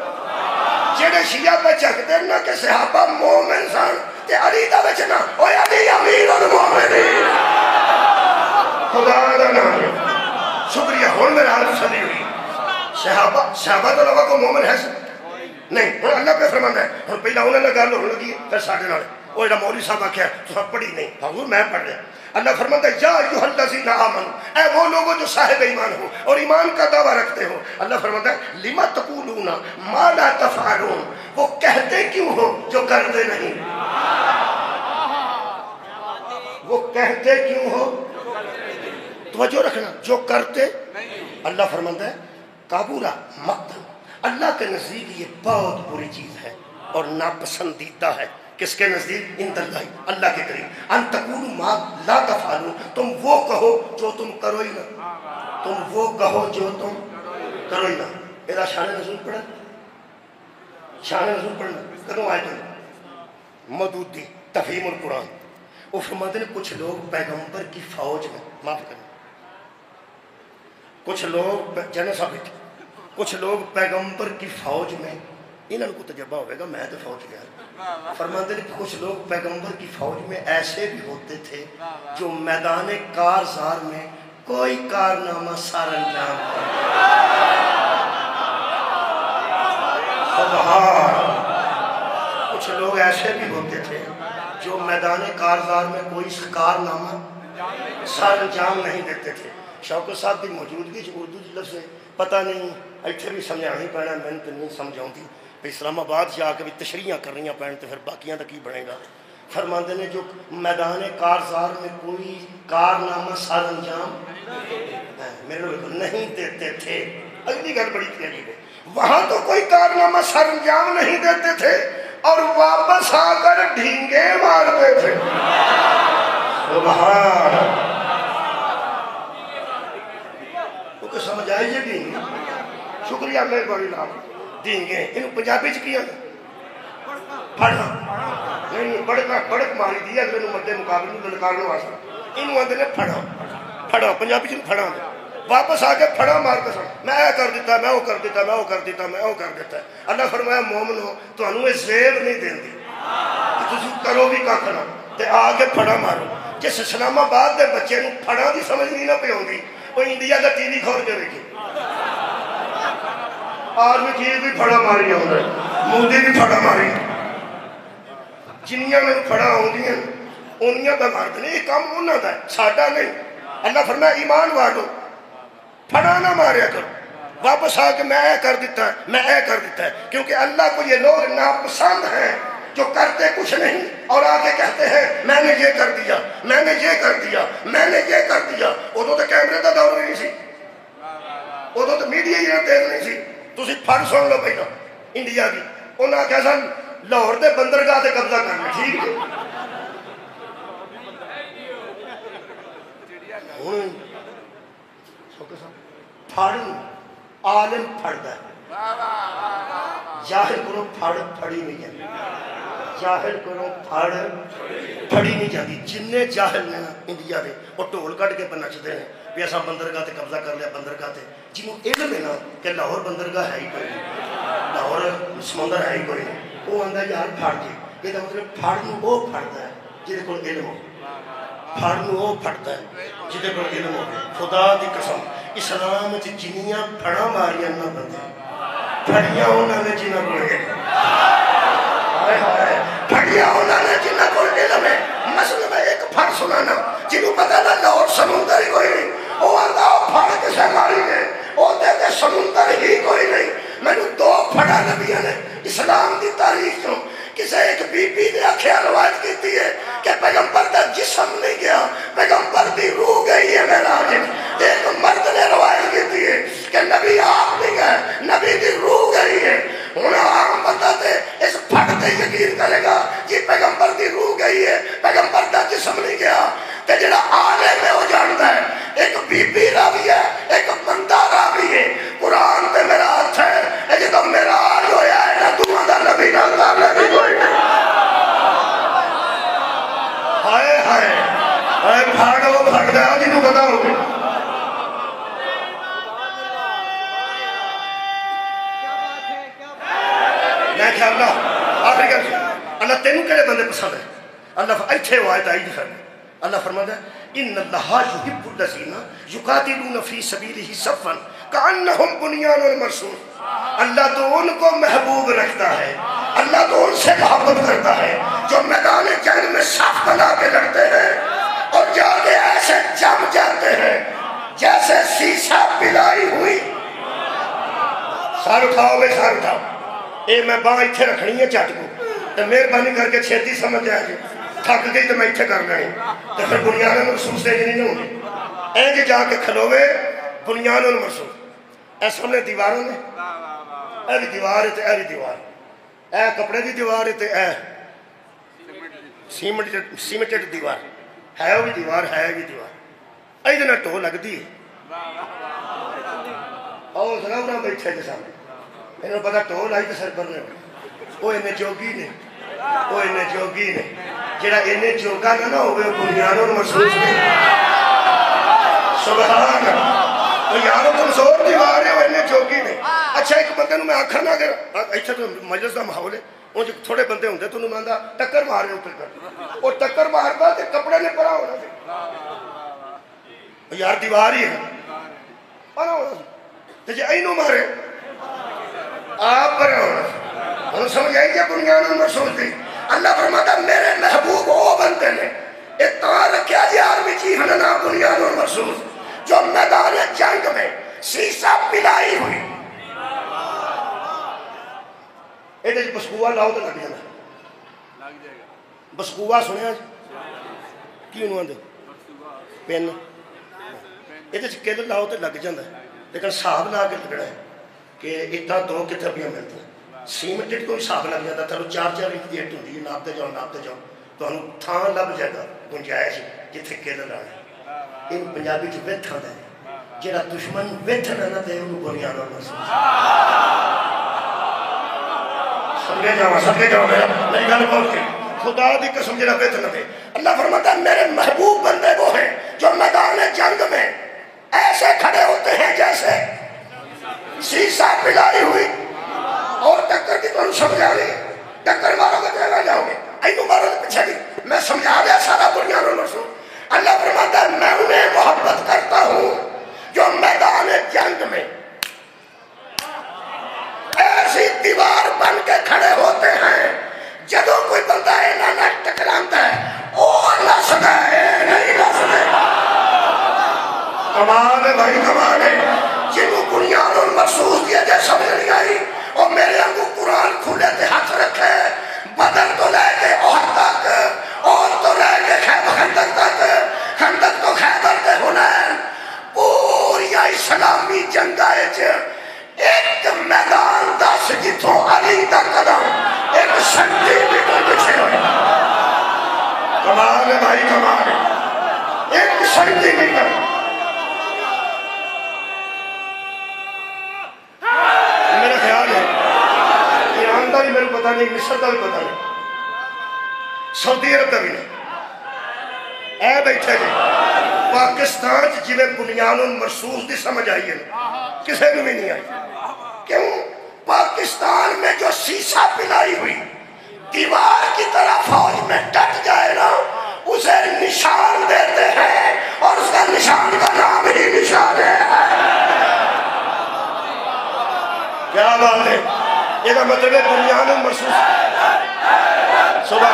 جڑے شیعہ پہ چکتے نا کہ صحابہ مومن سن تے علی دا بچنا اوہ علی امیر المومنین خدا دا نام شکریہ ہون میرا عرض صدی ہوئی صحابہ تو لوگوں کو مومن ہے نہیں اللہ پہ فرمانا ہے اور پہلا انہوں نے گل ہونے لگی پھر ساڑھے نالے وہ جڑا مولوی صاحب آکھیا تو سب پڑھی نہیں حضور میں پڑھ رہا اللہ فرماتا ہے یا ایھا الذین آمنوا اے وہ لوگوں جو صاحب ایمان ہو اور ایمان کا دعویٰ رکھتے ہو اللہ فرماتا ہے لما تقولون ما لا تفعلون وہ کہتے کیوں ہو جو کرتے نہیں وہ کہتے کیوں ہو توجہ رکھنا جو کرتے اللہ فرماتا ہے کابورا مقتل اللہ کے نزدیک یہ بہت بری چیز ہے اور ناپسندیدہ ہے کس کے نزدیک عند اللہ اللہ کے قریب ان تقولوا ما لا تفعلون تم وہ کہو جو تم کرو ہی نہ تم وہ کہو جو تم کرو ہی نہ اذا شان نزول پڑھا شان نزول پڑھنا کدوں آئے تم مدودی تفہیم القرآن وہ فرماتے ہیں کچھ لوگ پیغمبر کی فوج میں معاف کریں کچھ لوگ جنہ ثابت کچھ لوگ پیغمبر کی فوج میں انہوں کو تجربہ ہوئے گا میں تو فوج گیا فرماتے ہیں کہ کچھ لوگ پیغمبر کی فوج میں ایسے بھی ہوتے تھے جو میدان کارزار میں کوئی کارنامہ سار انجام کچھ لوگ ایسے بھی ہوتے تھے جو میدان کارزار میں کوئی کارنامہ سار انجام نہیں دیتے تھے شوکت صاحب کی موجودگی اردو لفظ پتہ نہیں ایتھے بھی سمجھا ہی پینا میں تو نہیں سمجھاؤں تھی اسلام آباد جا کے بھی تشریحاں کر رہی ہیں پہن تو پھر باقیاں تو کی بنے گا فرماندے نے جو میدان کارزار میں کوئی کارنامہ سار انجام میرے لوگ نہیں دیتے تھے اگلی گل بڑی عجیب ہے وہاں تو کوئی کارنامہ سار انجام نہیں دیتے تھے اور واپس آ کر ڈھینگے مارتے تھے سبحان تو سمجھ آئی یہ دیں شکریہ میں بڑی لاب دیں گے انہوں پنجابی کیا پڑھا نہیں بڑک ماری دی اگر انہوں مدے مقابل میں للکارنوں واسطہ انہوں اندر نے پڑھا پنجابی پڑھا واپس آ کے پھڑا مار کے سن میں اے کر دیتا میں وہ کر دیتا میں وہ کر دیتا میں وہ کر دیتا اللہ فرمایا مومنو تانوں یہ زیب نہیں دیندی کہ تسی کرو بھی کھ نہ تے آ کے پھڑا مارو جس اسلام آباد دے بچے نوں پھڑا دی سمجھ نہیں نہ پئی ہوندی وہ انڈیا دا ٹی وی کھول کے ویکھی آرمی چیز بھی پھڑا ماری ہوندا مودی بھی پھڑا ماری جنیاں میں پھڑا ہوندیاں انیاں دا مرد نہیں یہ کام انہاں دا ہے ساڈا نہیں اللہ فرمایا ایمان والو پھڑا نہ ماریا کرو واپس آ کے میں اے کر دیتا ہے میں اے کر دیتا ہے کیونکہ اللہ کو یہ لوگ ناپسند ہیں جو کرتے کچھ نہیں اور آگے کہتے ہیں میں نے یہ کر دیا میں نے یہ کر دیا میں نے یہ کر دیا ادو تو کیمرے کا دور نہیں سی ادو تو میڈیا ہی تیز نہیں سی تسی پھڑ سن لو پہلا انڈیا کی انہاں کہا سن لاہور دے بندرگاہ تے قبضہ کرنا ٹھیک ہے پھڑ عالم پھڑدا ہے جاہل کرو پھڑ پھڑی نہیں جاتی جاہل کرو پھڑ پھڑی نہیں جاتی جننے جاہل نے انڈیا دے وہ ٹول کٹ کے نچدے ہیں بھی ایسا بندرگاہ تے قبضہ کر لیا بندرگاہ تے جنہوں علم ہے نا کہ لاہور بندرگاہ ہے ہی کوئی لاہور سمندر ہے ہی کوئی وہ آندا یار پھڑ کے یہ مطلب پھڑ نوں وہ پھڑدا ہے جہدے کول علم ہو پھڑ نوں وہ پھڑدا ہے جہدے کول علم ہو خدا دی قسم اسلام وچ جنیاں پھڑاں ماریاں نہ بندے پھڑیاں انہاں نے جنہاں کول علم پھڑیاں انہاں نے جنہاں کول علم ہے مثلا میں ایک پھڑ سنانا جنہوں پتہ نہ لاہور سمندر ہی کوئی نہیں وہ آندا پھڑ کے سے ماری گئے وہ دے سمندر ہی کوئی نہیں میں نے دو پھڑا نبیاں نے اسلام دی تاریخ چوں کسے ایک بی بی نے آکھیا روایت کیتی ہے کہ پیغمبر دا جسم نہیں گیا پیغمبر دی روح گئی ہے معراج ایک مرد نے روایت کیتی ہے کہ نبی آپ نہیں گئے نبی دی روح گئی ہے ہن عام بندہ تے اس پھٹ تے یقین کرے گا کہ پیغمبر دی روح گئی ہے پیغمبر دا جسم نہیں گیا تے جڑا عالم ہے وہ جاندا ہے ایک بی بی راوی ہے ایک بندہ راوی ہے قرآن تے میرا ہاتھ ہے اے جدوں معراج ہویا ہے نا دوواں دا نبی نال تعلق کوئی نہیں ہائے ہائے ہائے پھاڑو پھڑدا جنوں پتہ ہو میں کہ اللہ آخری گل اللہ تینوں کہڑے بندے پسند ہے اللہ ایتھے وہ آیت آئی ہے اللہ فرماتا ہے ان اللہ یحب الذین یقاتلون فی سبیلہ صفا کانہم بنیان مرصوص اللہ تو ان کو محبوب رکھتا ہے اللہ تو ان سے محبت کرتا ہے جو میدان جنگ میں صف بنا کے لڑتے ہیں اور جا کے ایسے جم جاتے ہیں جیسے سیسا پلائی ہوئی سار اٹھاؤ بھائی سار اٹھاؤ اے میں باں اتھے رکھنی ہے چٹ کو تو مہربانی کر کے چھیتی سمجھ آئے جی تھک گئی تو میں اتھے کرنا ہے تو پھر بنیان مرصوص دے جنہیں نہیں ہوگی اینج جا کے کھلوے بنیان مرصوص اے سامنے دیواروں میں اے بھی دیوار ہے تو اے بھی دیوار اے کپڑے دی دیوار ہے تو اے سیمنٹڈ دیوار ہے وہ بھی دیوار ہے بھی دیوار اے جنہیں ٹو لگ دی ہے اور سناؤنا بیٹھے جے سامنے انہوں نے پتا ٹو لائی تو سر پر نہیں وہ انہیں جوگی نے وہ انہیں جوگی نے جڑا انہیں جوگا نہ ہوئے بنیانوں محسوس نہیں سبحان وہ یارو کمزور دیوار ہے وہ انہیں جوگی نے اچھا ایک بندے میں آکھر نہ اگر ایسا تو مجلس دا ماحول ہے وہ جو تھوڑے بندے ہوندے تو انہوں ماندہ ٹکر مار رہے اوپر کر اور ٹکر مارتا تے کپڑے نے پڑا ہونا تھے یار دیوار ہی ہے پڑا ہونا تھے جی اینو مارے آپ پر ہونا ہم سمجھ آئی کہ بنیان مرصوص تھی اللہ فرماتا میرے محبوب وہ بنتے نے اتنا رکھیا جی آرمی چیخنا نا بنیان مرصوص جو میدان جنگ میں سیسا پلائی ہوئی اے دے بسکوہ لاؤ تو لگ جانا بسکوہ سنیا کیوں نوان دے پین اے دے کل لاؤ تو لگ جانا لیکن صاحب لا کے لگڑا ہے کہ اتنا دو کتابیاں ملتی ہیں سیمنٹڈ کو حساب لگ جاتا تھا 4-4 انچ دی ہٹ ہوندی ہے ناپتے جاؤ تو ہم تھان لب جائے گا گنجائش جتھے کل لانا ان پنجابی جو ویتھا دے جیڑا دشمن ویتھا نہ دے انہوں بنیان اور محسوس سمجھے جاؤ میری گل بول کے خدا دی قسم جیڑا ویتھا نہ دے اللہ فرماتا ہے میرے محبوب بندے وہ ہیں جو میدان جنگ میں ایسے کھڑے ہوتے سیسا پلائی ہوئی اور ٹکر کی تمہیں سمجھا رہی ٹکر مارو گے تو نہ جاؤ گے اینو مارو تو پیچھے بھی میں سمجھا دیا سارا بنیاد رسول اللہ فرماتا ہے میں انہیں محبت کرتا ہوں جو میدان جنگ میں ایسی دیوار بن کے کھڑے ہوتے ہیں جدوں کوئی بندہ نہ ٹکراتا ہے اور نہ سکا ہے نہیں نہ سکے کمال ہے بھائی کمال ہے جنہوں بنیاد اور مخصوص دیا جائے سمجھ نہیں آئی اور میرے انگو قرآن کھولے تھے ہاتھ رکھے بدر تو لے کے احد تک اور تو لے کے خندق تک خندق تو خیبر تے حنین پوری اسلامی جنگ آئے ایک میدان دس جتوں علی دا قدم ایک سنٹی میٹر پیچھے ہوئے کمال ہے بھائی کمال ہے ایک سنٹی میٹر میرا خیال ہے ایران کا بھی میرے پتہ نہیں مصر کا بھی پتہ نہیں سعودی عرب کا بھی نہیں اے بیٹھے جی پاکستان جی بنیاد مرسوس دی سمجھ آئی ہے کسی کو بھی نہیں آئی کیوں پاکستان میں جو سیسا پلائی ہوئی دیوار کی طرح فوج میں ڈٹ جائے نا اسے نشان دیتے ہیں اور اس کا نشان کا نام ہی نشان ہے کیا بات ہے یہ کا مطلب ہے بنیاد مرسوس صبح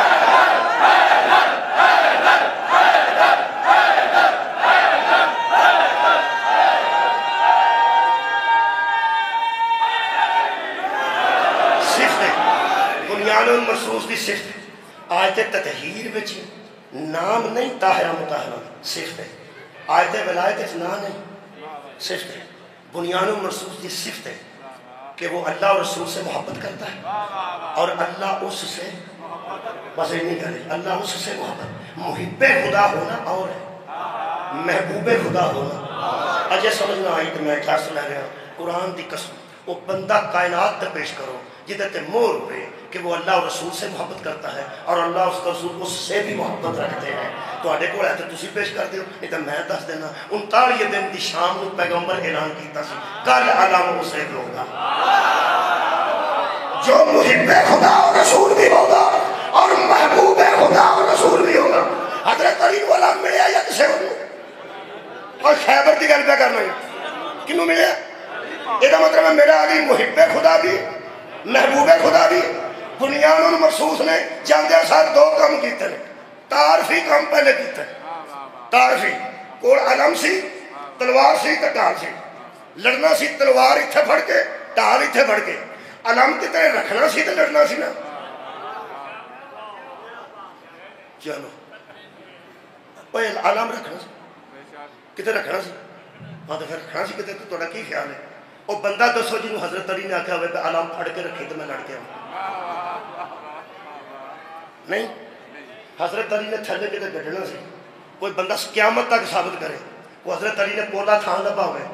مرسوس دی صفت آیت تطہیر بچ نام نہیں طاہرہ مطہرہ صفت ہے آیت ولایت نا نہیں صفت ہے بنیاد مرسوس دی صفت ہے کہ وہ اللہ اور رسول سے محبت کرتا ہے اور اللہ اس سے بس نہیں کرے اللہ اس سے محبت محب خدا ہونا اور ہے محبوب خدا ہونا اجے سمجھنا آئی تو میں کیا سنا رہا قرآن دی قسم وہ بندہ کائنات تے پیش کرو جدھر تے مور ہوئے کہ وہ اللہ اور رسول سے محبت کرتا ہے اور اللہ اس کا رسول اس سے بھی محبت رکھتے ہیں تو آڈے کو رہتے تسی پیش کر دیو نہیں تو میں دس دینا 39 دن دی شام نو پیغمبر اعلان کیتا سی کل علام حسین ہوگا جو محب خدا اور رسول بھی ہوگا اور محبوب خدا اور رسول بھی ہوگا حضرت علی والا ملیا یا کسے ہوگا اور خیبر کی گل پہ کرنا ہے کنوں ملیا یہ مطلب ہے میرا علی محب خدا بھی محبوب خدا بھی بنیاد مرسوس نے جاندے ساتھ دو کام کیتے ہیں تعارفی کام پہلے کیتے ہیں تعارفی کوڑ علم سی تلوار سی تو ڈال سی لڑنا سی تلوار اتھے پھڑ کے ڈال اتھے پھڑ کے علم کی طرح رکھنا سی تو لڑنا سی نا چلو علم رکھنا سی کتے رکھنا سی ہاں تو پھر رکھنا سی کتے تو توڑا کی خیال ہے وہ بندہ دسو جنہوں حضرت علی نے آکھا ہوئے پہ علم پھڑ کے رکھے تو میں لڑ کے ہوں نہیں حضرت علی نے تھلے کے دے گھٹنا سی کوئی بندہ قیامت تک ثابت کرے وہ حضرت علی نے پولا تھان لبا ہوئے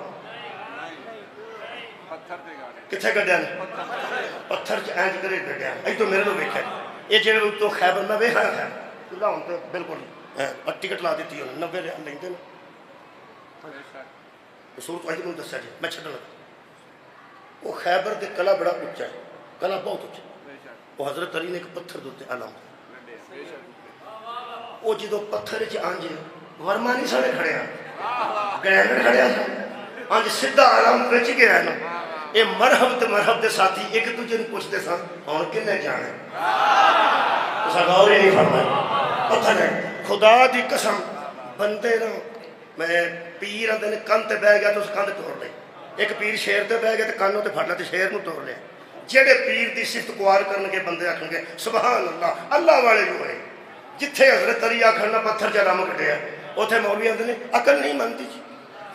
کتھے گھٹیا نے پتھر اینج کرے گھٹیا ای تو میرے لوگ ویکھا یہ جیڑے تو خیبر میں ویکھا ہے اللہ ہوں تو بالکل ٹکٹ لا دیتی ہوں 90 ریال لیں دے نا رسول تو آئی دسیا جی میں چھڑا لگا وہ خیبر دے کلا بڑا اچھا ہے کلا بہت اچھا وہ حضرت علی نے ایک پتھر دوتے علم وہ جدو پتھر آنج ورمانی سارے کھڑے ہیں گرینڈ کھڑے ہیں آنج سدھا علم بچ گیا ہے نا یہ مرحب تے مرحب دے ساتھی ایک دوجے نے پوچھتے سن اور کنے جانے اسا غور ہی نہیں فرمایا پتھر ہے خدا دی قسم بندے نا میں پیر آدھے نے کن تے بہ گیا تو اس کن تے توڑ لے ایک پیر شیر تے بہ گیا تے کنوں تے پھڑ لے تے شیر نو توڑ لے جیڑے پیر دی صفت کوار کرنے کے بندے آکھن گے سبحان اللہ اللہ والے جو ہوئے جتھے حضرت علی آکھنا پتھر چ علم کٹیا اوتھے مولوی آندے نے عقل نہیں مانتی جی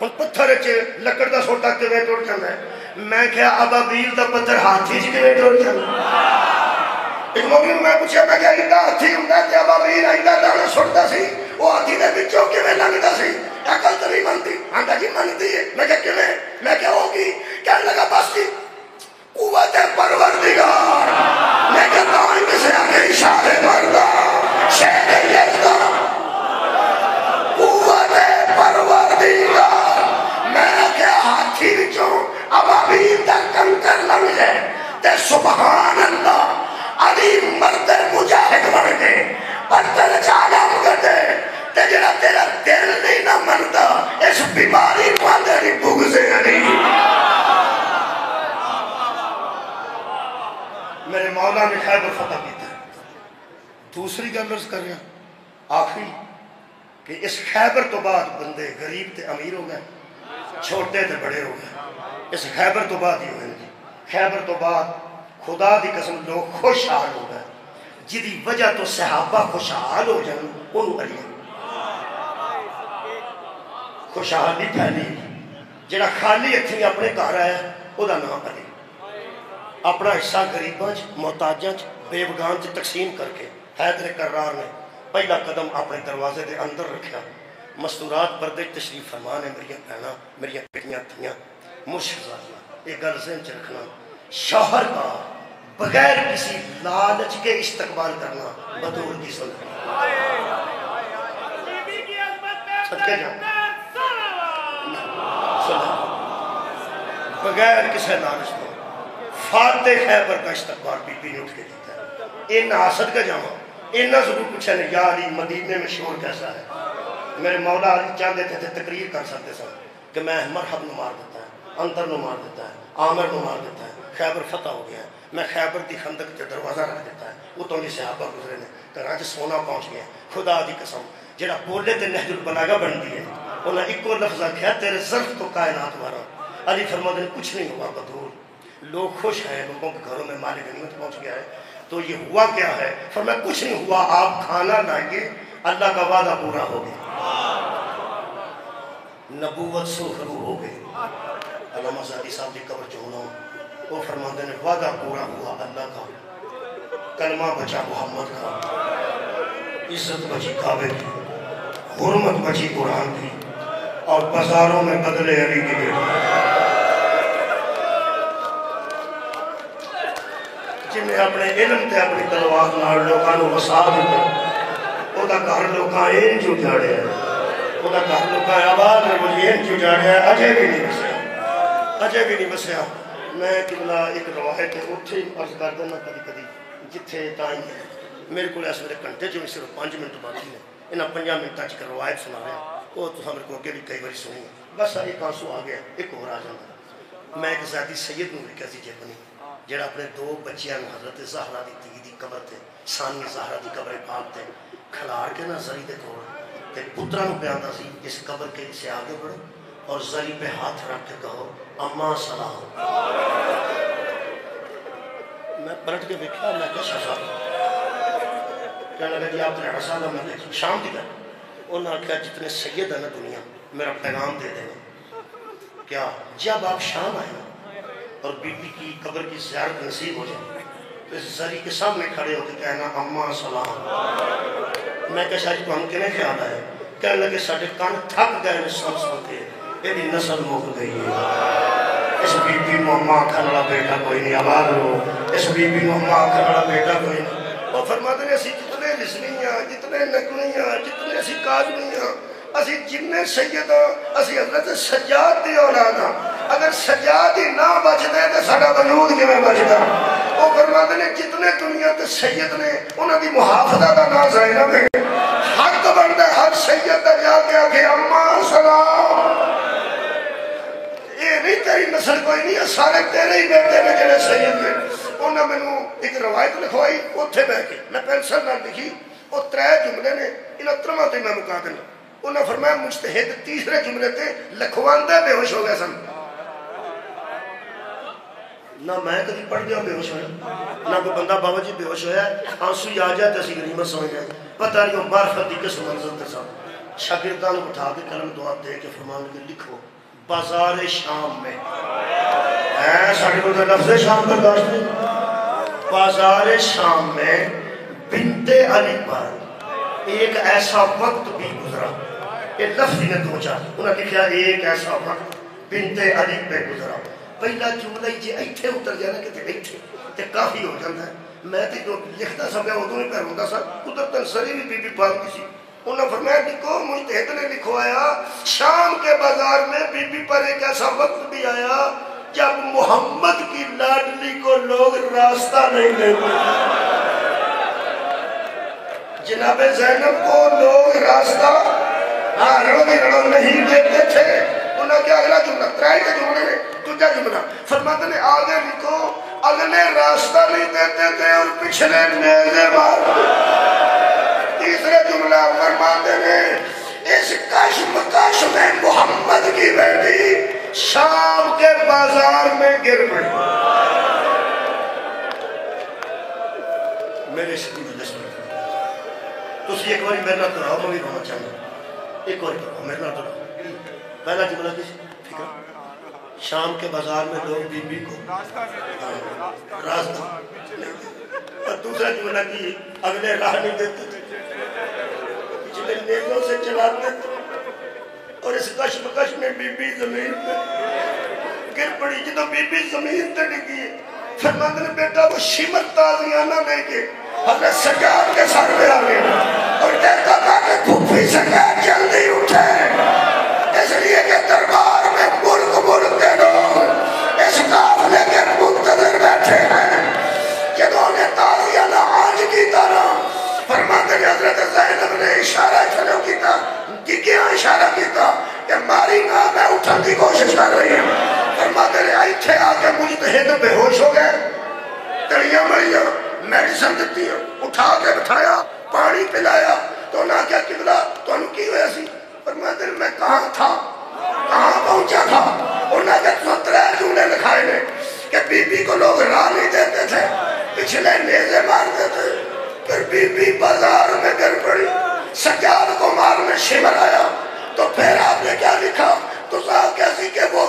ہن پتھر چ لکڑ دا سوٹا کیویں ٹوٹ جاندا ہے میں کہیا ابابیل دا پتھر ہاتھی چ کیویں ٹوٹ جاندا ایک مولوی میں پوچھیا میں کہ ایندا ہاتھی ہوندا تے ابابیل ایندا دانا سٹدا سی وہ ہاتھی دے وچوں کیویں لنگدا سی عقل تو نہیں مانتی آندا جی مانتی ہے میں کہ کیویں میں کہ ہوگی کہنے لگا بس جی قوت پروردگار میں کہتا ہوں کسے آگے اشارے مردہ شہر یزدہ قوت پروردگار میں کہا ہاتھی بچوں ابابیل دا تے سبحان اللہ علی مرد مجاہد بن گئے اور دل چالم کر دے تے جڑا تیرا دل نہیں نہ منتا اس بیماری ماندے نہیں بغضے نہیں. میرے مولا نے خیبر فتح کیتا ہے. دوسری گل عرض کر رہا آخری کہ اس خیبر تو بعد بندے غریب تے امیر ہو گئے, چھوٹے تے بڑے ہو گئے. اس خیبر تو بعد ہی ہوئے. خیبر تو بعد خدا دی قسم لوگ خوشحال ہو گئے. جدی وجہ تو صحابہ خوشحال ہو جائیں انہوں علی خوشحالی پھیلی. جڑا خالی اتنی اپنے گھر آیا وہ نام علی. اپنا حصہ غریباں محتاجاں بے-بغاں تقسیم کر کے حیدر کرار نے پہلا قدم اپنے دروازے دے اندر رکھا. مستورات پردے تشریف فرما نے میری بہناں میری بیٹیاں تھیاں مرشدزادیاں. ایک گل ذہن چ رکھنا, شوہر کا بغیر کسی لالچ کے استقبال کرنا بدور کی سنت. صدقے جاؤ بغیر کسی لالچ کے فاتح خیبر کا استقبال بی بی نے اٹھ کے دیتا ہے. ان حسد کا جاؤں انہا ضرور پوچھا نہیں یا علی مدینے میں شور کیسا ہے. میرے مولا علی چاہتے تھے تقریر کر سکتے سن کہ میں مرحب نو مار دیتا ہے, اندر نو مار دیتا ہے, عامر نو مار دیتا ہے, خیبر فتح ہو گیا ہے, میں خیبر دی خندق تے دروازہ رکھ دیتا ہے. وہ تو نہیں صحابہ گزرے نے کراچ سونا پہنچ گیا. خدا دی قسم جڑا بولے تے نہج البلاغہ بن دی ہے انہاں ایکو لفظہ کیا تیرے ظرف تو کائنات وارا. علی فرماتے ہیں کچھ نہیں ہوا بدور, لوگ خوش ہیں, لوگوں کے گھروں میں مال غنیمت پہنچ گیا ہے. تو یہ ہوا کیا ہے؟ فرمایا کچھ نہیں ہوا, آپ کھانا لائیے اللہ کا وعدہ پورا ہو گیا. نبوت سرخرو ہو گئی. علامہ زادی صاحب دی قبر جو ہونا وہ فرماتے ہیں وعدہ پورا ہوا اللہ کا, کلمہ بچا محمد کا, عزت بچی کعبے کی, حرمت بچی قرآن کی, اور بازاروں میں بدلے علی کی بیٹی. جنہیں اپنے علم تے اپنی تلوار نال لوگاں نو وسا دیتا, او دا گھر لوگاں این جو جاڑے ہیں, او دا گھر لوگاں آباد ہے مجھے این جو جاڑے ہیں, اجے بھی نہیں بسیا, اجے بھی نہیں بسیا. میں قبلہ ایک روایت ہے اتھے عرض کر دینا کدی کدی جتھے تائیں ہے. میرے کو اس میرے گھنٹے جو صرف 5 منٹ باقی نے, انہاں 5 منٹاں چ روایت سنا رہا ہے. وہ تو ہمارے کو اگے بھی کئی باری سنی, بس ایک آنسو آ گیا, ایک اور آ جانا. میں ایک ذاتی سید نو لکھا سی جرمنی جڑا اپنے 2 بچیاں حضرت زہرا دی تھی دی قبر تے ثانی زہرا دی قبر پاک تے کھلار کے نہ زری تے کھوڑ تے پترا نو پیاندا سی اس قبر کے سے آگے بڑھو اور زری پہ ہاتھ رکھ کے کہو اماں سلام. میں پلٹ کے دیکھا, میں کیا شاشا کہنے لگا جی آپ نے حسالہ میں دیکھا شام دی گئے. انہوں نے کہا جتنے سید ہیں نا دنیا میرا پیغام دے دینا, کیا جب آپ شام آئے اور بی بی کی قبر کی زیارت نصیب ہو جائے تو اس زری کے سامنے کھڑے ہو کے کہنا اماں سلام. میں کہا شاید تو ہم کنے خیال آئے, کہنے لگے ساڑھے کان تھک گئے سن سنتے, یہ نسل موک گئی ہے. اس بی بی نو اماں کھڑا بیٹا کوئی نہیں, آباد ہو اس بی بی نو اماں کھڑا بیٹا کوئی نہیں. وہ فرماتے ہیں اسی جتنے رسمیاں جتنے نکمیاں جتنے اسی کاظمیاں اسی جننے سیدہ اسی حضرت سجاد دی اولادا, اگر سجاد ہی نہ بچ دے تو ساڑا وجود کی میں بچ دا. وہ فرماتے ہیں جتنے دنیا تے سید نے انہوں دی محافظہ دا ناز ہے نا بے حق بندہ ہر سید دا جا کے آکھے اماں سلام. یہ نہیں تیری نسل کوئی نہیں, سارے تیرے ہی بیٹے نے جنہیں سید نے. انہوں نے میں ایک روایت لکھوائی اتھے بہ کے, میں پینسل نہ لکھی, وہ 3 جملے نے انہوں ترمہ تے میں مکا دینا. انہوں نے فرمایا مجتہد تیسرے جملے تے لکھواندے بے ہوش ہو گئے سن. نہ میں کبھی پڑھ گیا بے ہوش ہویا, نہ کوئی بندہ بابا جی بے ہوش ہویا, آنسو ہی آ جائے تیسی غنیمت سمجھ جائے. پتہ نہیں وہ معرفت دی کس منظر تے ساتھ شاگردان کو اٹھا کے قلم دعا دے کے فرمان کے لکھو بازار شام میں. ساڑھے کو تو لفظ شام پر داشت نہیں. بازار شام میں بنت علی پر ایک ایسا وقت بھی گزرا. یہ لفظ نے دو چار انہوں نے لکھا ایک ایسا وقت بنت علی پہ گزرا. پہلا جملہ ہی جی ایتھے اتر جانا کہ ایتھے تے کافی ہو جاتا ہے. میں تے جو لکھتا سا میں ادھوں ہی پہ ہوتا سا قدرتاً سری بھی بی بی پاک کسی. انہوں نے فرمایا لکھو مجتہد نے لکھوایا شام کے بازار میں بی بی پر ایک ایسا وقت بھی آیا جب محمد کی لاڈلی کو لوگ راستہ نہیں دیتے، جناب زینب کو لوگ راستہ رڑو نہیں دیتے تھے، انہوں نے کیا اگلا جملہ ترائی کے جملے میں دوجا جملہ فرماتے نے آگے لکھو اگلے راستہ نہیں دیتے تھے اور پچھلے نیزے مار، تیسرے جملہ فرماتے نے اس کشمکش میں محمد کی بیٹی شام کے بازار میں گر پڑی۔ میرے شکل میں دست تو اسی ایک باری میرے نہ تو رہا میں بھی رہنا چاہوں ایک اور میرے نہ تو رہا پہلا جملہ کسی فکر شام کے بازار میں لوگ بی بی کو راستہ اور دوسرا جملہ کی اگلے راہ نہیں دیتے تھے، پچھلے نیزوں سے چلاتے تھے، اور اس کشمکش میں بی بی زمین پہ گر پڑی۔ جدو بی بی زمین پہ ڈگی فرماتے نے بیٹا وہ شمر تازیانہ لے کے حضرت سجاد کے سر پہ آگے اور کہتا تھا کہ پھوپھی سجاد جلدی اٹھے، اس لیے کہ دربار میں ملک ملک کے لوگ اس قافلے کے منتظر بیٹھے ہیں۔ جنہوں نے تازیانہ آج کی طرح فرماتے نے حضرت زینب نے اشارہ چلو کیتا کہ کیا اشارہ کیتا کہ ماری نہ میں اٹھن کی کوشش کر رہی ہوں، فرماتے نے ایتھے آکے مجتہد بے ہوش ہو گئے، تڑیاں مریاں میڈیسن دیتی ہے، اٹھا کے بٹھایا پانی پلایا تو نہ کیا قبلہ تو انہوں کی ہوئے سی، فرماتے نے میں کہاں تھا کہاں پہنچا تھا، انہوں نے 17 جملے لکھائے نے کہ بی بی کو لوگ راہ نہیں دیتے تھے، پچھلے نیزے مارتے تھے، پھر بی بی بازار میں گر پڑی، سجاد کو مار میں شمر آیا، تو پھر آپ نے کیا لکھا تو صاحب کیسی کہ وہ